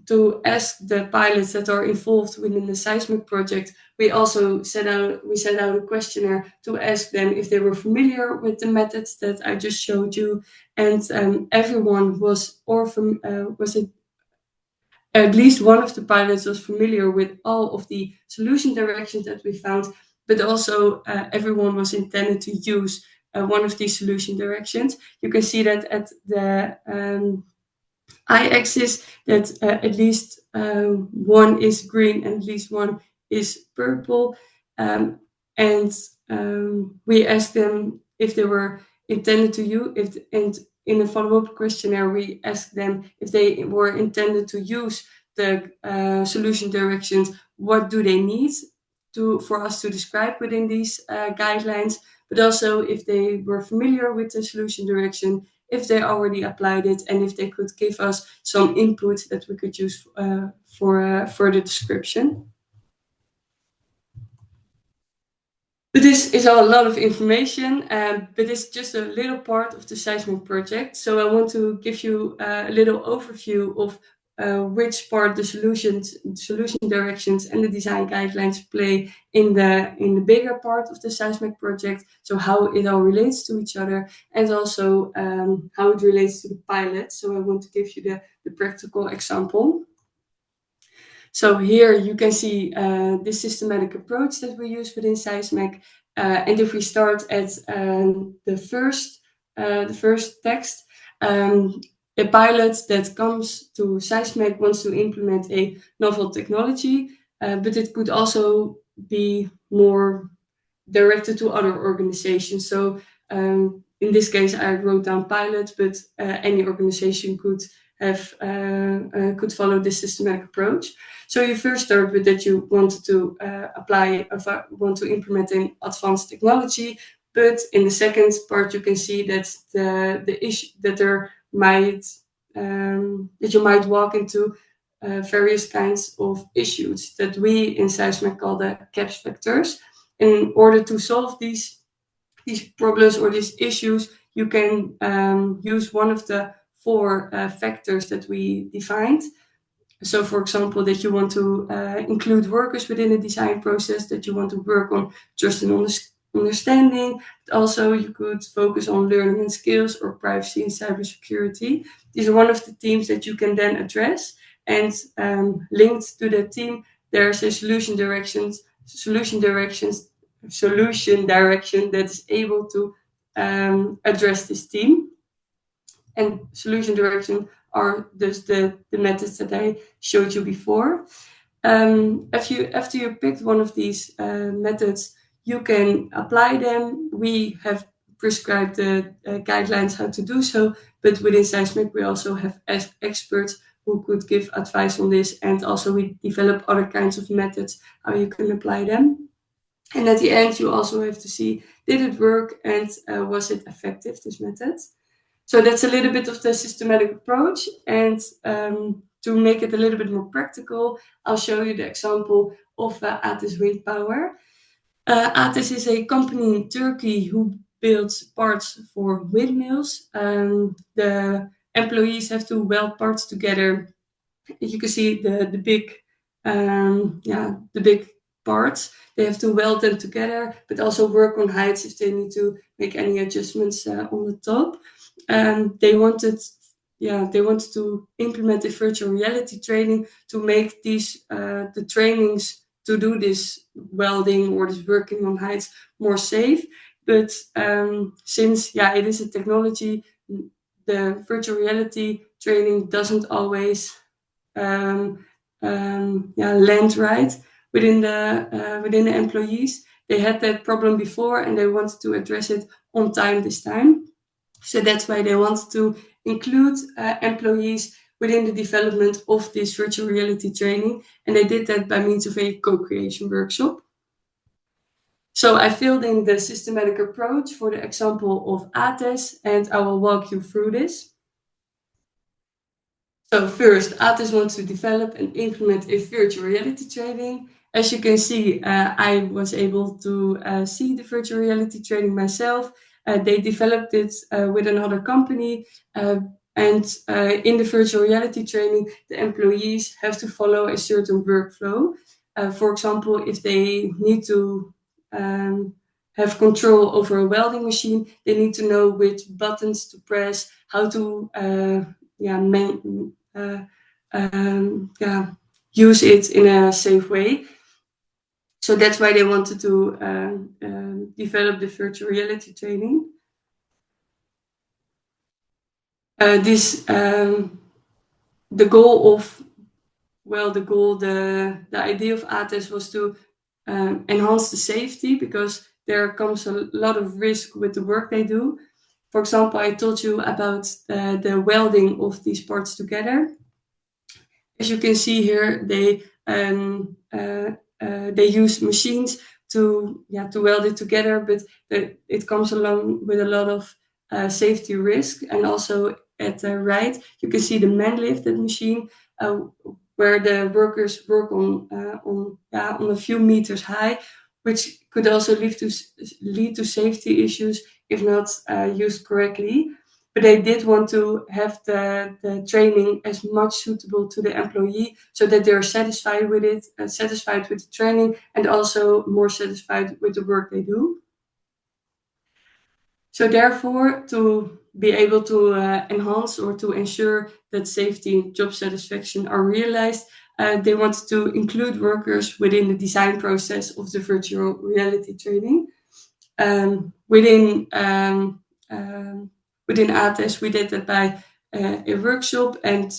to ask the pilots that are involved within the SEISMEC project, we also set out a questionnaire to ask them if they were familiar with the methods that I just showed you, and everyone was at least one of the pilots was familiar with all of the solution directions that we found, but also everyone was intended to use one of these solution directions. You can see that at the y-axis that at least one is green and at least one is purple. And we asked them if they were intended to use, and in a follow-up questionnaire, we asked them if they were intended to use the solution directions, what do they need for us to describe within these guidelines, but also if they were familiar with the solution direction, if they already applied it, and if they could give us some input that we could use for further description. But this is a lot of information, but it's just a little part of the SEISMEC project. So I want to give you a little overview of which part the solution directions and the design guidelines play in the bigger part of the SEISMEC project. So how it all relates to each other, and also how it relates to the pilot. So I want to give you the practical example. So here you can see the systematic approach that we use within SEISMEC. And if we start at the first text, a pilot that comes to SEISMEC wants to implement a novel technology, but it could also be more directed to other organizations. So in this case, I wrote down pilot, but any organization could could follow this systematic approach. So you first start with that you want to want to implement an advanced technology, but in the second part you can see that the issue that there might that you might walk into various kinds of issues that we in SEISMEC call the CAPS factors. In order to solve these problems or these issues, you can use one of the 4 factors that we defined. So, for example, that you want to include workers within the design process, that you want to work on trust and understanding. But also, you could focus on learning and skills or privacy and cybersecurity. These are one of the themes that you can then address. And linked to that theme, there's a solution direction that is able to address this theme. And solution direction are just the methods that I showed you before. After you picked one of these methods, you can apply them. We have prescribed the guidelines how to do so, but within SEISMEC we also have experts who could give advice on this, and also we develop other kinds of methods how you can apply them. And at the end, you also have to see, did it work and was it effective, this method? So that's a little bit of the systematic approach. And to make it a little bit more practical, I'll show you the example of ATES Wind Power. ATES is a company in Turkey who builds parts for windmills. The employees have to weld parts together. You can see the big parts. They have to weld them together, but also work on heights if they need to make any adjustments on the top. They wanted to implement a virtual reality training to make these the trainings to do this welding or this working on heights more safe. But since it is a technology, the virtual reality training doesn't always land right within the employees. They had that problem before and they wanted to address it on time this time. So that's why they wanted to include employees within the development of this virtual reality training. And they did that by means of a co-creation workshop. So I filled in the systematic approach for the example of ATES, and I will walk you through this. So first, ATES wants to develop and implement a virtual reality training. As you can see, I was able to see the virtual reality training myself. They developed it with another company. And in the virtual reality training, the employees have to follow a certain workflow. For example, if they need to have control over a welding machine, they need to know which buttons to press, how to use it in a safe way. So that's why they wanted to develop the virtual reality training. The idea of ATES was to enhance the safety, because there comes a lot of risk with the work they do. For example, I told you about the welding of these parts together. As you can see here, they use machines to weld it together, but it comes along with a lot of safety risk. And also at the right, you can see the man lifted machine, where the workers work on a few meters high, which could also lead to safety issues if not used correctly. But they did want to have the training as much suitable to the employee, so that they're satisfied with it, satisfied with the training, and also more satisfied with the work they do. So therefore, to be able to enhance or to ensure that safety and job satisfaction are realized, they wanted to include workers within the design process of the virtual reality training. Within ATES, we did that by a workshop, and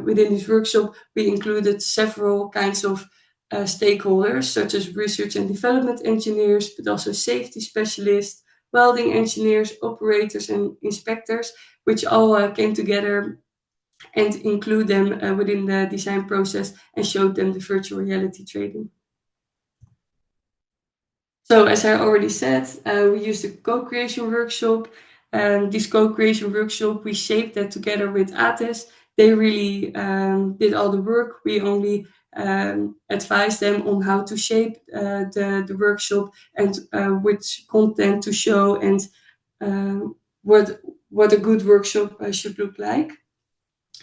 within this workshop, we included several kinds of stakeholders, such as research and development engineers, but also safety specialists, welding engineers, operators, and inspectors, which all came together and include them within the design process and showed them the virtual reality training. So as I already said, we used a co-creation workshop. This co-creation workshop, we shaped that together with ATES. They really did all the work. We only advised them on how to shape the workshop and which content to show and what a good workshop should look like.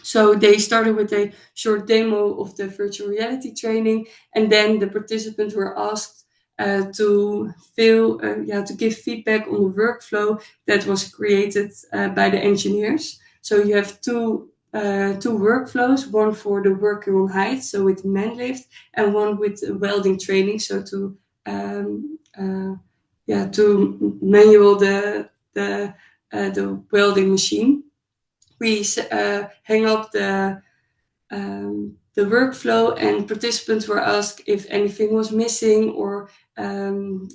So they started with a short demo of the virtual reality training, and then the participants were asked to give feedback on the workflow that was created by the engineers. So you have two workflows, one for the working on height, so with man lift, and one with welding training, so to manual the welding machine. We hang up the workflow, and participants were asked if anything was missing or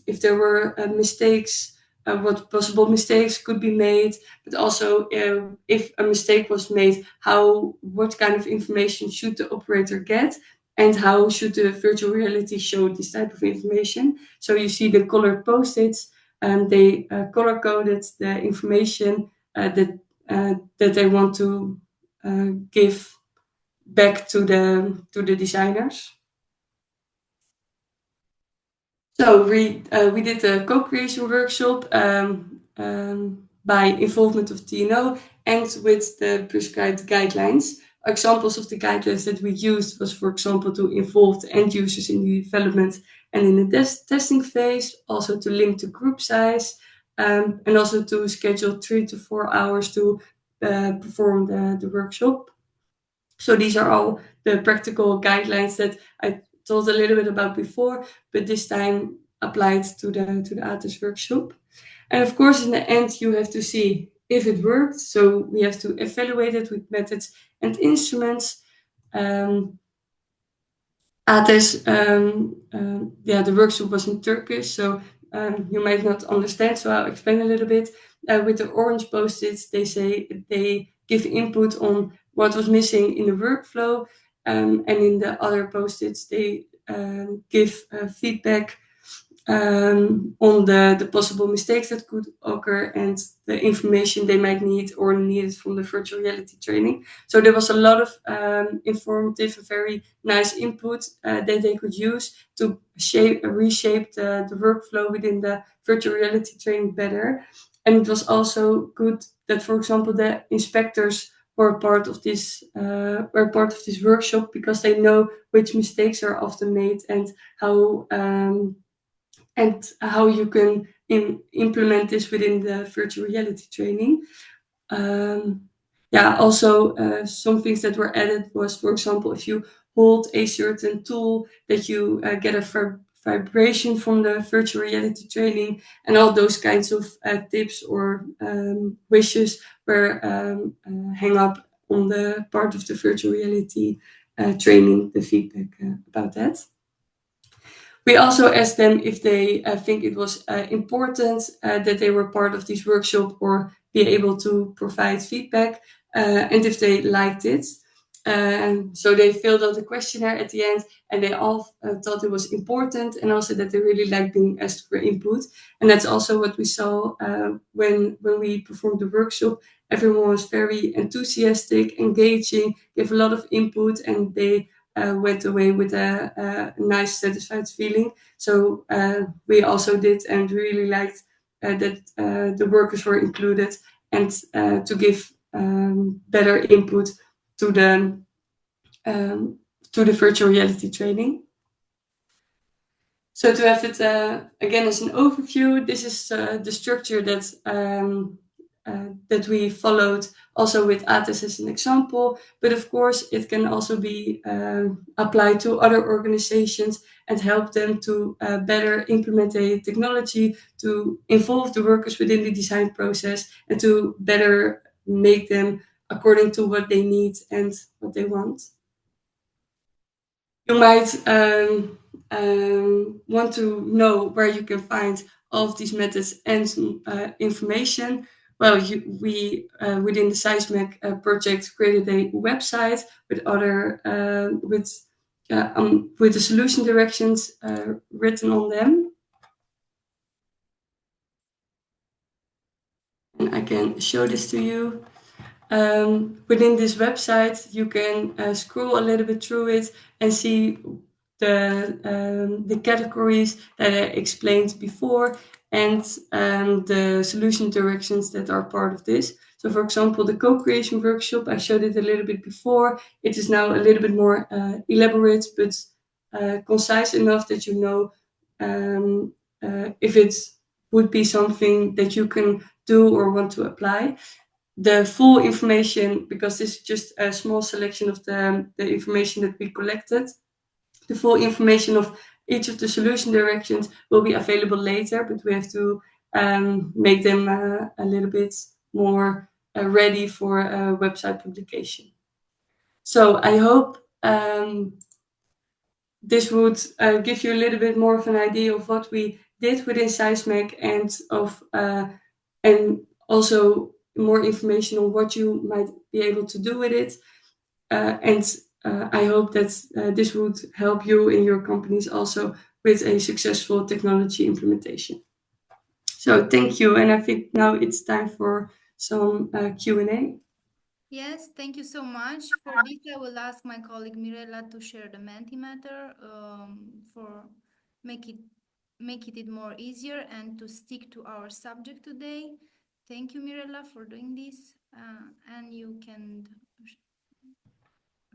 if there were mistakes, what possible mistakes could be made, but also if a mistake was made, what kind of information should the operator get, and how should the virtual reality show this type of information. So you see the colored post-its, they color-coded the information that they want to give back to the designers. So we did a co-creation workshop by involvement of TNO and with the prescribed guidelines. Examples of the guidelines that we used was, for example, to involve the end users in the development and in the testing phase, also to limit the group size, and also to schedule 3 to 4 hours to perform the workshop. So these are all the practical guidelines that I told a little bit about before, but this time applied to the ATES workshop. And of course, in the end, you have to see if it worked. So we have to evaluate it with methods and instruments. ATES, the workshop was in Turkish, so you might not understand, so I'll explain a little bit. With the orange post-its, they give input on what was missing in the workflow, and in the other post-its, they give feedback on the possible mistakes that could occur and the information they might need or needed from the virtual reality training. So there was a lot of informative and very nice input that they could use to reshape the workflow within the virtual reality training better. And it was also good that, for example, the inspectors were part of this workshop, because they know which mistakes are often made and how you can implement this within the virtual reality training. Also some things that were added was, for example, if you hold a certain tool, that you get a vibration from the virtual reality training, and all those kinds of tips or wishes were hang up on the part of the virtual reality training, the feedback about that. We also asked them if they think it was important that they were part of this workshop or be able to provide feedback, and if they liked it. So they filled out the questionnaire at the end, and they all thought it was important, and also that they really liked being asked for input. And that's also what we saw when we performed the workshop. Everyone was very enthusiastic, engaging, gave a lot of input, and they went away with a nice, satisfied feeling. So we also did, and really liked that the workers were included, and to give better input to the virtual reality training. So to have it again as an overview, this is the structure that we followed also with ATES as an example, but of course it can also be applied to other organizations and help them to better implement a technology, to involve the workers within the design process, and to better make them according to what they need and what they want. You might want to know where you can find all of these methods and information. well, we within the SEISMEC project created a website with with the solution directions written on them. And I can show this to you. Within this website, you can scroll a little bit through it and see the categories that I explained before and the solution directions that are part of this. So, for example, the co-creation workshop, I showed it a little bit before. It is now a little bit more elaborate, but concise enough that you know if it would be something that you can do or want to apply. The full information, because this is just a small selection of the information that we collected, the full information of each of the solution directions will be available later, but we have to make them a little bit more ready for website publication. So I hope this would give you a little bit more of an idea of what we did within SEISMEC and also more information on what you might be able to do with it. I hope that this would help you in your companies also with a successful technology implementation. So thank you, and I think now it's time for some Q&A. Yes, thank you so much. For this, I will ask my colleague Mirela to share the Mentimeter for make it more easier and to stick to our subject today. Thank you, Mirela, for doing this. And you can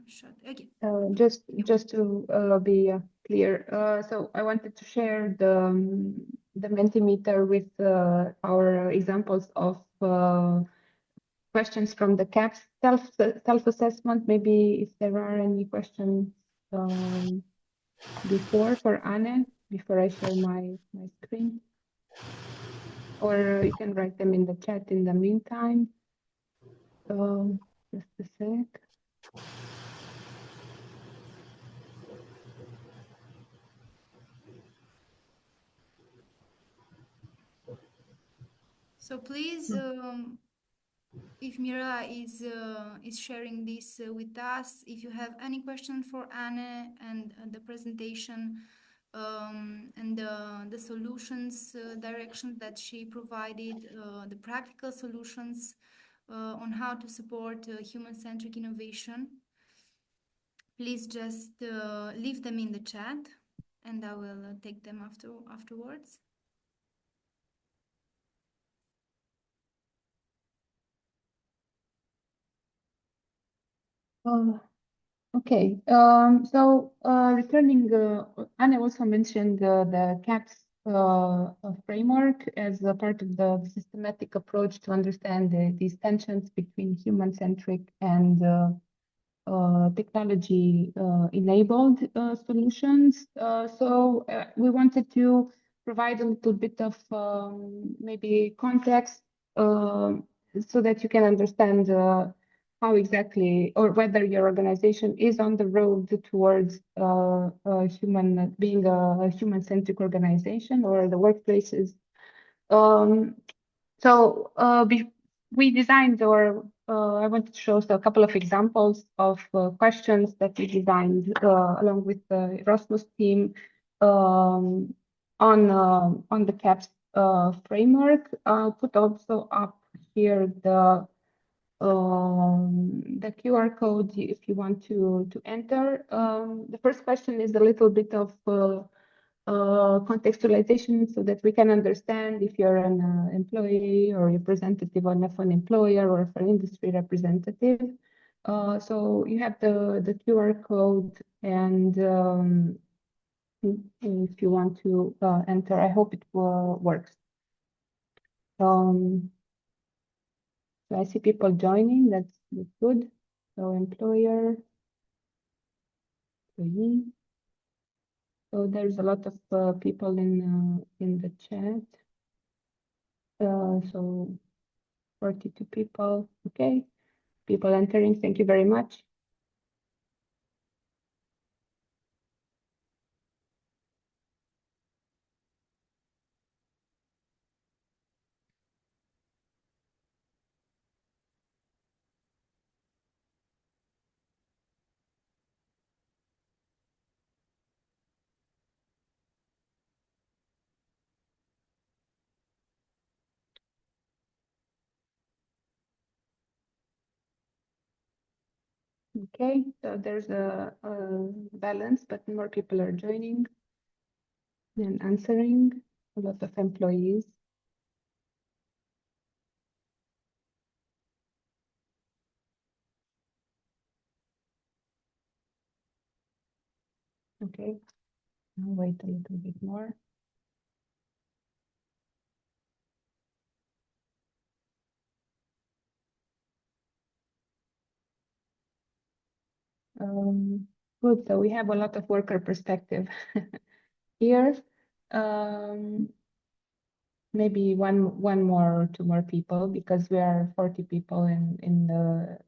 shut again. Just to be clear, so I wanted to share the Mentimeter with our examples of questions from the CAPS self-assessment. Maybe if there are any questions before for Anne, before I share my screen. Or you can write them in the chat in the meantime. Just a sec. So please, if Mira is sharing this with us, if you have any question for Anne and the presentation and the solutions directions that she provided, the practical solutions on how to support human-centric innovation, please just leave them in the chat, and I will take them afterwards. Okay, so returning, Anne also mentioned the CAPS framework as a part of the systematic approach to understand these tensions between human-centric and technology enabled solutions. So we wanted to provide a little bit of maybe context so that you can understand how exactly or whether your organization is on the road towards being a human-centric organization, or the workplaces. So we designed, or I wanted to show a couple of examples of questions that we designed along with the Erasmus team on the CAPS framework. I'll put also up here the QR code if you want to enter. The first question is a little bit of contextualization so that we can understand if you're an employee or representative of an employer or of an industry representative. So you have the QR code, and if you want to enter, I hope it works. So I see people joining, that's good. So employer, employee. So there's a lot of people in the chat. So 42 people. Okay, people entering. Thank you very much. Okay, so there's a balance, but more people are joining and answering, a lot of employees. Okay, I'll wait a little bit more. Good, so we have a lot of worker perspective here. Maybe one more or two more people, because we are 40 people in the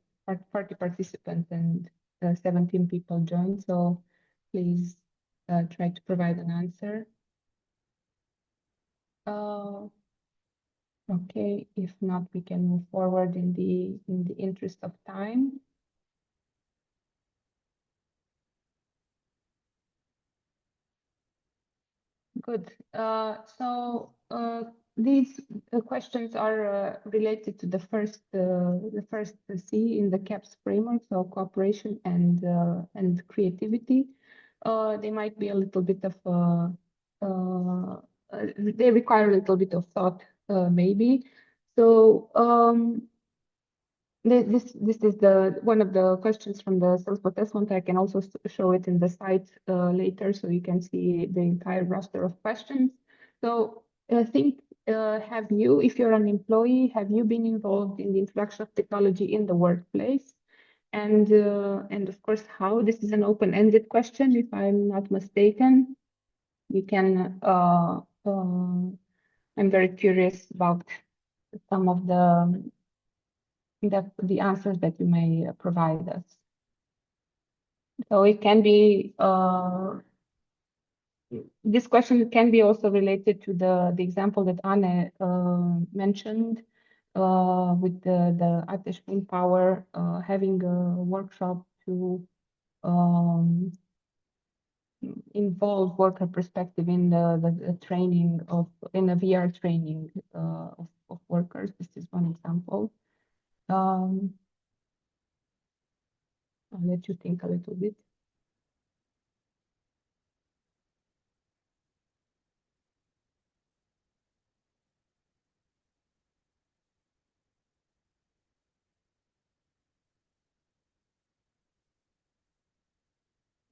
40 participants, and 17 people joined. So please try to provide an answer. Okay, if not, we can move forward in the interest of time. Good. These questions are related to the first C in the CAPS framework, so cooperation and creativity. They might be a little bit of they require a little bit of thought, maybe. So this is the one of the questions from the self-assessment. I can also show it in the site later, so you can see the entire roster of questions. So I think, have you, if you're an employee, have you been involved in the introduction of technology in the workplace? And of course, how? This is an open-ended question, if I'm not mistaken. You can. I'm very curious about some of the answers that you may provide us. So it can be, this question can be also related to the example that Anne mentioned with the Ateş Wind Power having a workshop to involve worker perspective in the training of, in a VR training of workers. This is one example. I'll let you think a little bit.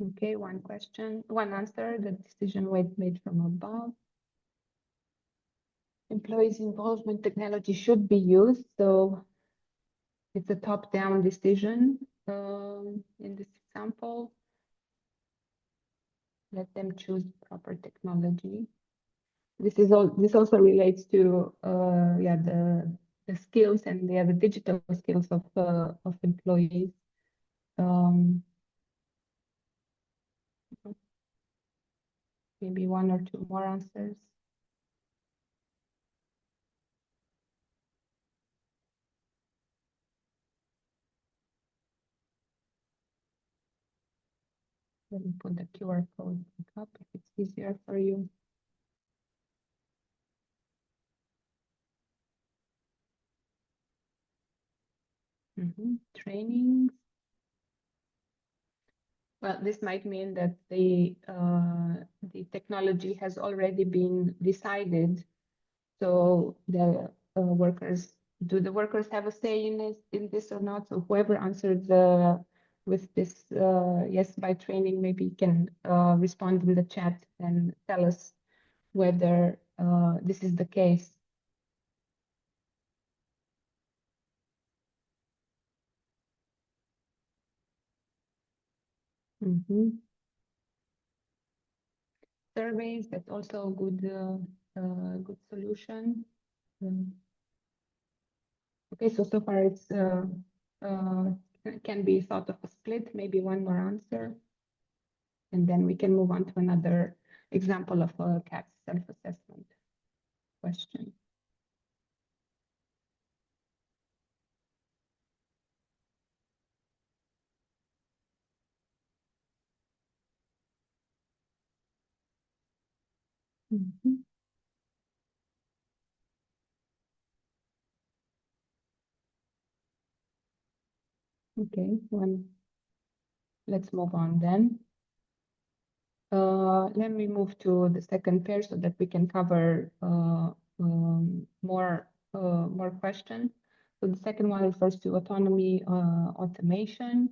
Okay, one question, one answer. The decision was made from above. Employees' involvement technology should be used. So it's a top-down decision in this example. Let them choose proper technology. This is all. This also relates to yeah, the skills and the digital skills of employees. Maybe one or two more answers. Let me put the QR code up if it's easier for you. Trainings. Well, this might mean that the technology has already been decided. So the workers, do the workers have a say in this or not? So whoever answered with this yes by training, maybe can respond in the chat and tell us whether this is the case. Surveys, that's also a good solution. Okay, so far it's can be thought of a split, maybe one more answer, and then we can move on to another example of a CAPS self-assessment question. Okay, one let's move on then. Let me move to the second pair so that we can cover more questions. So the second one refers to autonomy automation.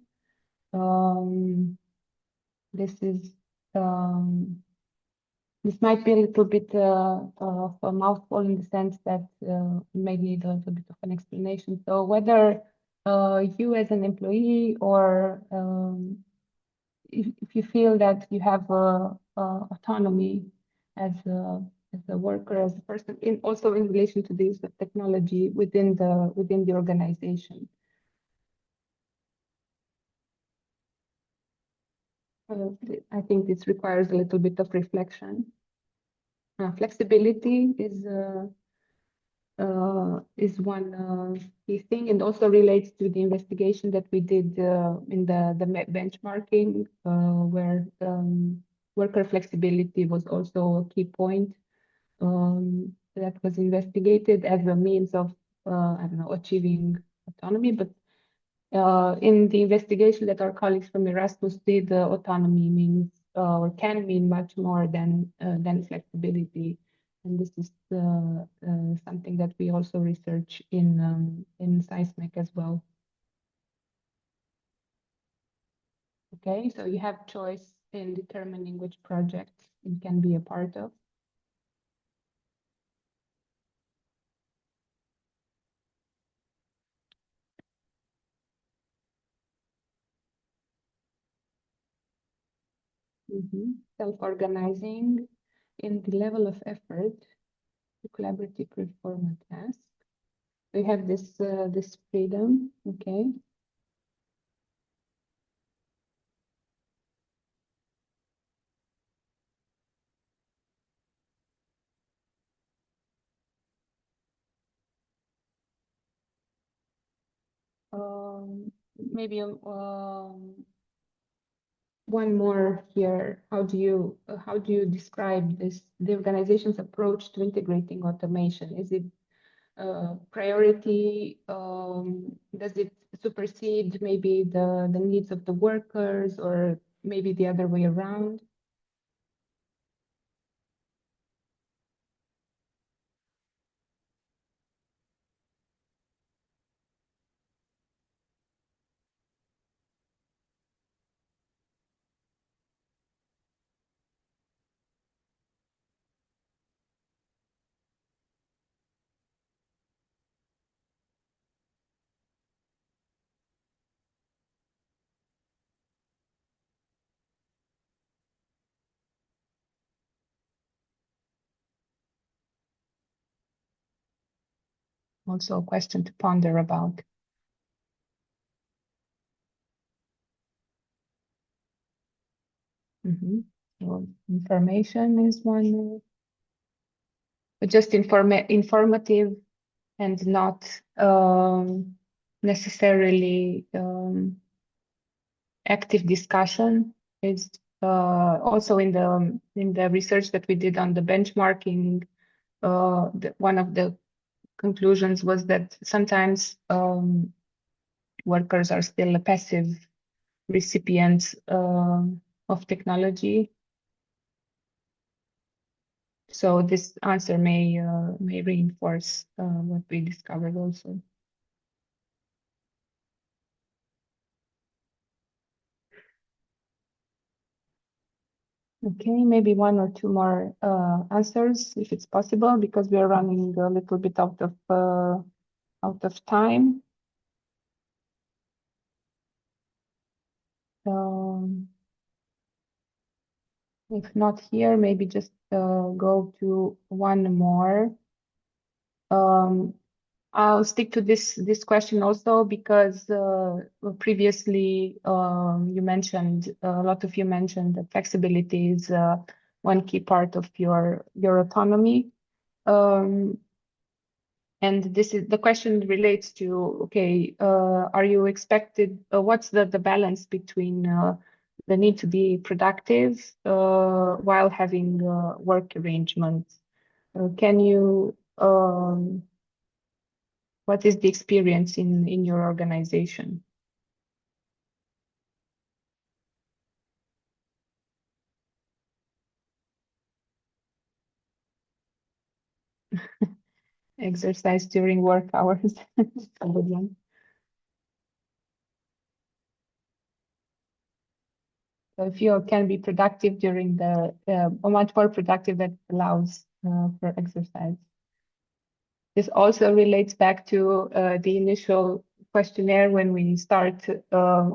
This is this might be a little bit of a mouthful in the sense that may need a little bit of an explanation. So whether you as an employee or if you feel that you have autonomy as a worker, as a person, also in relation to the use of technology within the organization. I think this requires a little bit of reflection. Flexibility is one key thing, and also relates to the investigation that we did in the benchmarking, where worker flexibility was also a key point that was investigated as a means of, I don't know, achieving autonomy. But in the investigation that our colleagues from Erasmus did, autonomy means or can mean much more than flexibility. And this is something that we also research in SEISMEC as well. Okay, so you have choice in determining which projects you can be a part of. Self-organizing in the level of effort to collaboratively perform a task. We have this this freedom, okay. Maybe one more here. How do you describe this, the organization's approach to integrating automation? Is it priority? Does it supersede maybe the needs of the workers, or maybe the other way around? Also a question to ponder about. So information is one, but just informative and not necessarily active discussion is also in the research that we did on the benchmarking. One of the conclusions was that sometimes workers are still a passive recipients of technology. So this answer may reinforce what we discovered also. Okay, maybe one or two more answers if it's possible, because we are running a little bit out of time. If not here, maybe just go to one more. I'll stick to this question also because previously you mentioned, a lot of you mentioned that flexibility is one key part of your autonomy. And this is the question relates to, okay, are you expected, what's the balance between the need to be productive while having work arrangements? Can you, what is the experience in your organization? exercise during work hours. It's a good one. So if you can be productive during the, much more productive, that allows for exercise. This also relates back to the initial questionnaire when we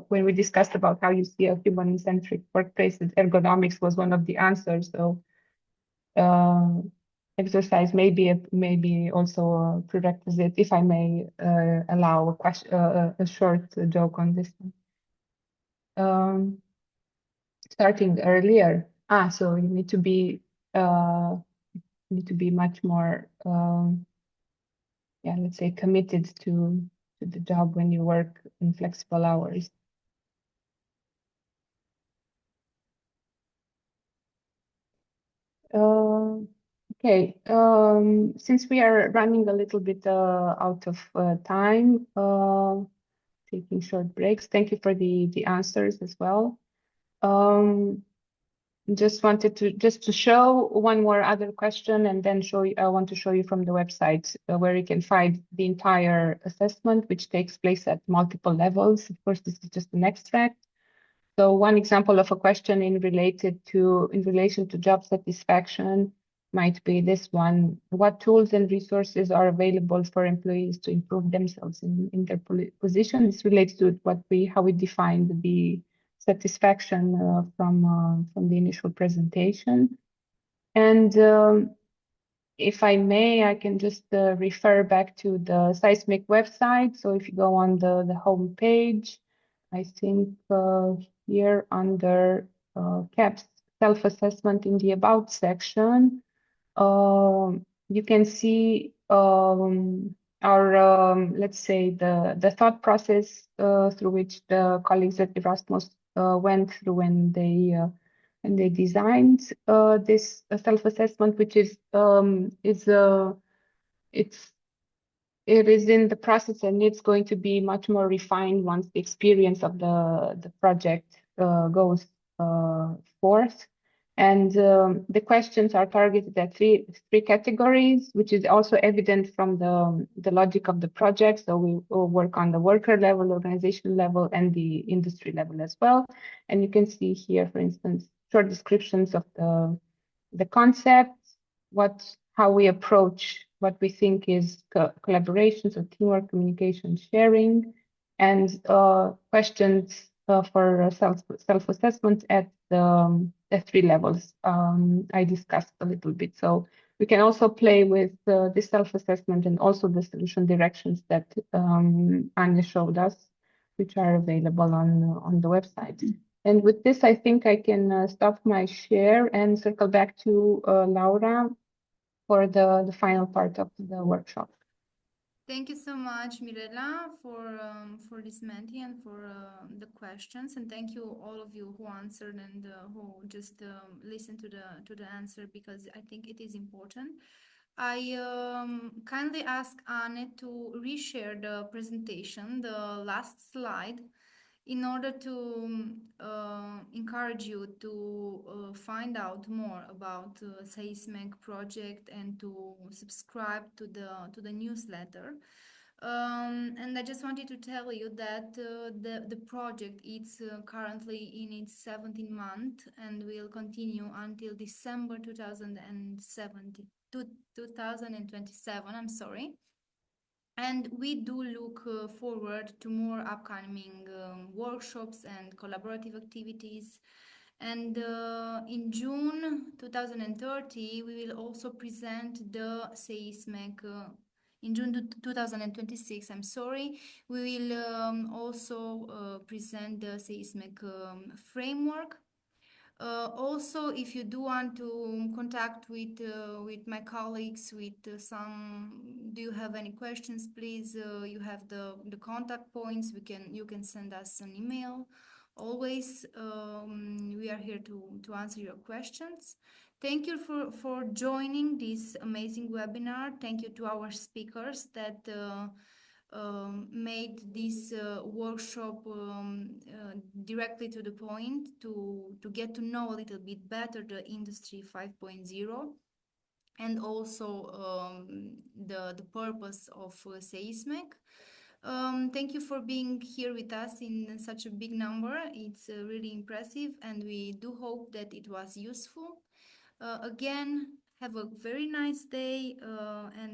when we discussed about how you see a human-centric workplace, that ergonomics was one of the answers. So exercise may be also a prerequisite, if I may allow a question, a short joke on this one. Starting earlier. So you need to be much more yeah, let's say committed to the job when you work in flexible hours. Okay, since we are running a little bit out of time, taking short breaks. Thank you for the answers as well. Just wanted to show one more other question, and then I want to show you from the website where you can find the entire assessment, which takes place at multiple levels. Of course, this is just an extract. So one example of a question in relation to job satisfaction might be this one: what tools and resources are available for employees to improve themselves in their position? This relates to how we defined the satisfaction from the initial presentation. And if I may, I can just refer back to the SEISMEC website. So if you go on the home page, I think here under CAPS self-assessment in the About section, you can see our, let's say, the thought process through which the colleagues at Erasmus went through when they designed this self-assessment, which it is in the process, and it's going to be much more refined once the experience of the project goes forth. And the questions are targeted at three categories, which is also evident from the logic of the project. So we will work on the worker level, organization level, and the industry level as well. And you can see here, for instance, short descriptions of the concept, how we approach what we think is collaboration, so teamwork, communication, sharing, and questions for self-assessment at the three levels I discussed a little bit. So we can also play with the self-assessment and also the solution directions that Anya showed us, which are available on the website. And with this, I think I can stop my share and circle back to Laura for the final part of the workshop. Thank you so much, Mirela, for this Menti and for the questions, and thank you all of you who answered and who just listened to the answer, because I think it is important. I kindly ask Anne to reshare the presentation, the last slide, in order to encourage you to find out more about SEISMEC project and to subscribe to the newsletter. And I just wanted to tell you that the project is currently in its 17th month and will continue until December 2027. I'm sorry. And we do look forward to more upcoming workshops and collaborative activities. And in June 2030, we will also present the SEISMEC. In June 2026, I'm sorry, we will also present the SEISMEC framework. Also, if you do want to contact with my colleagues, do you have any questions, please, you have the contact points. You can send us an email. Always, we are here to answer your questions. Thank you for joining this amazing webinar. Thank you to our speakers that made this workshop directly to the point to get to know a little bit better the Industry 5.0. and also the purpose of SEISMEC. Thank you for being here with us in such a big number. It's really impressive, and we do hope that it was useful. Again, have a very nice day, and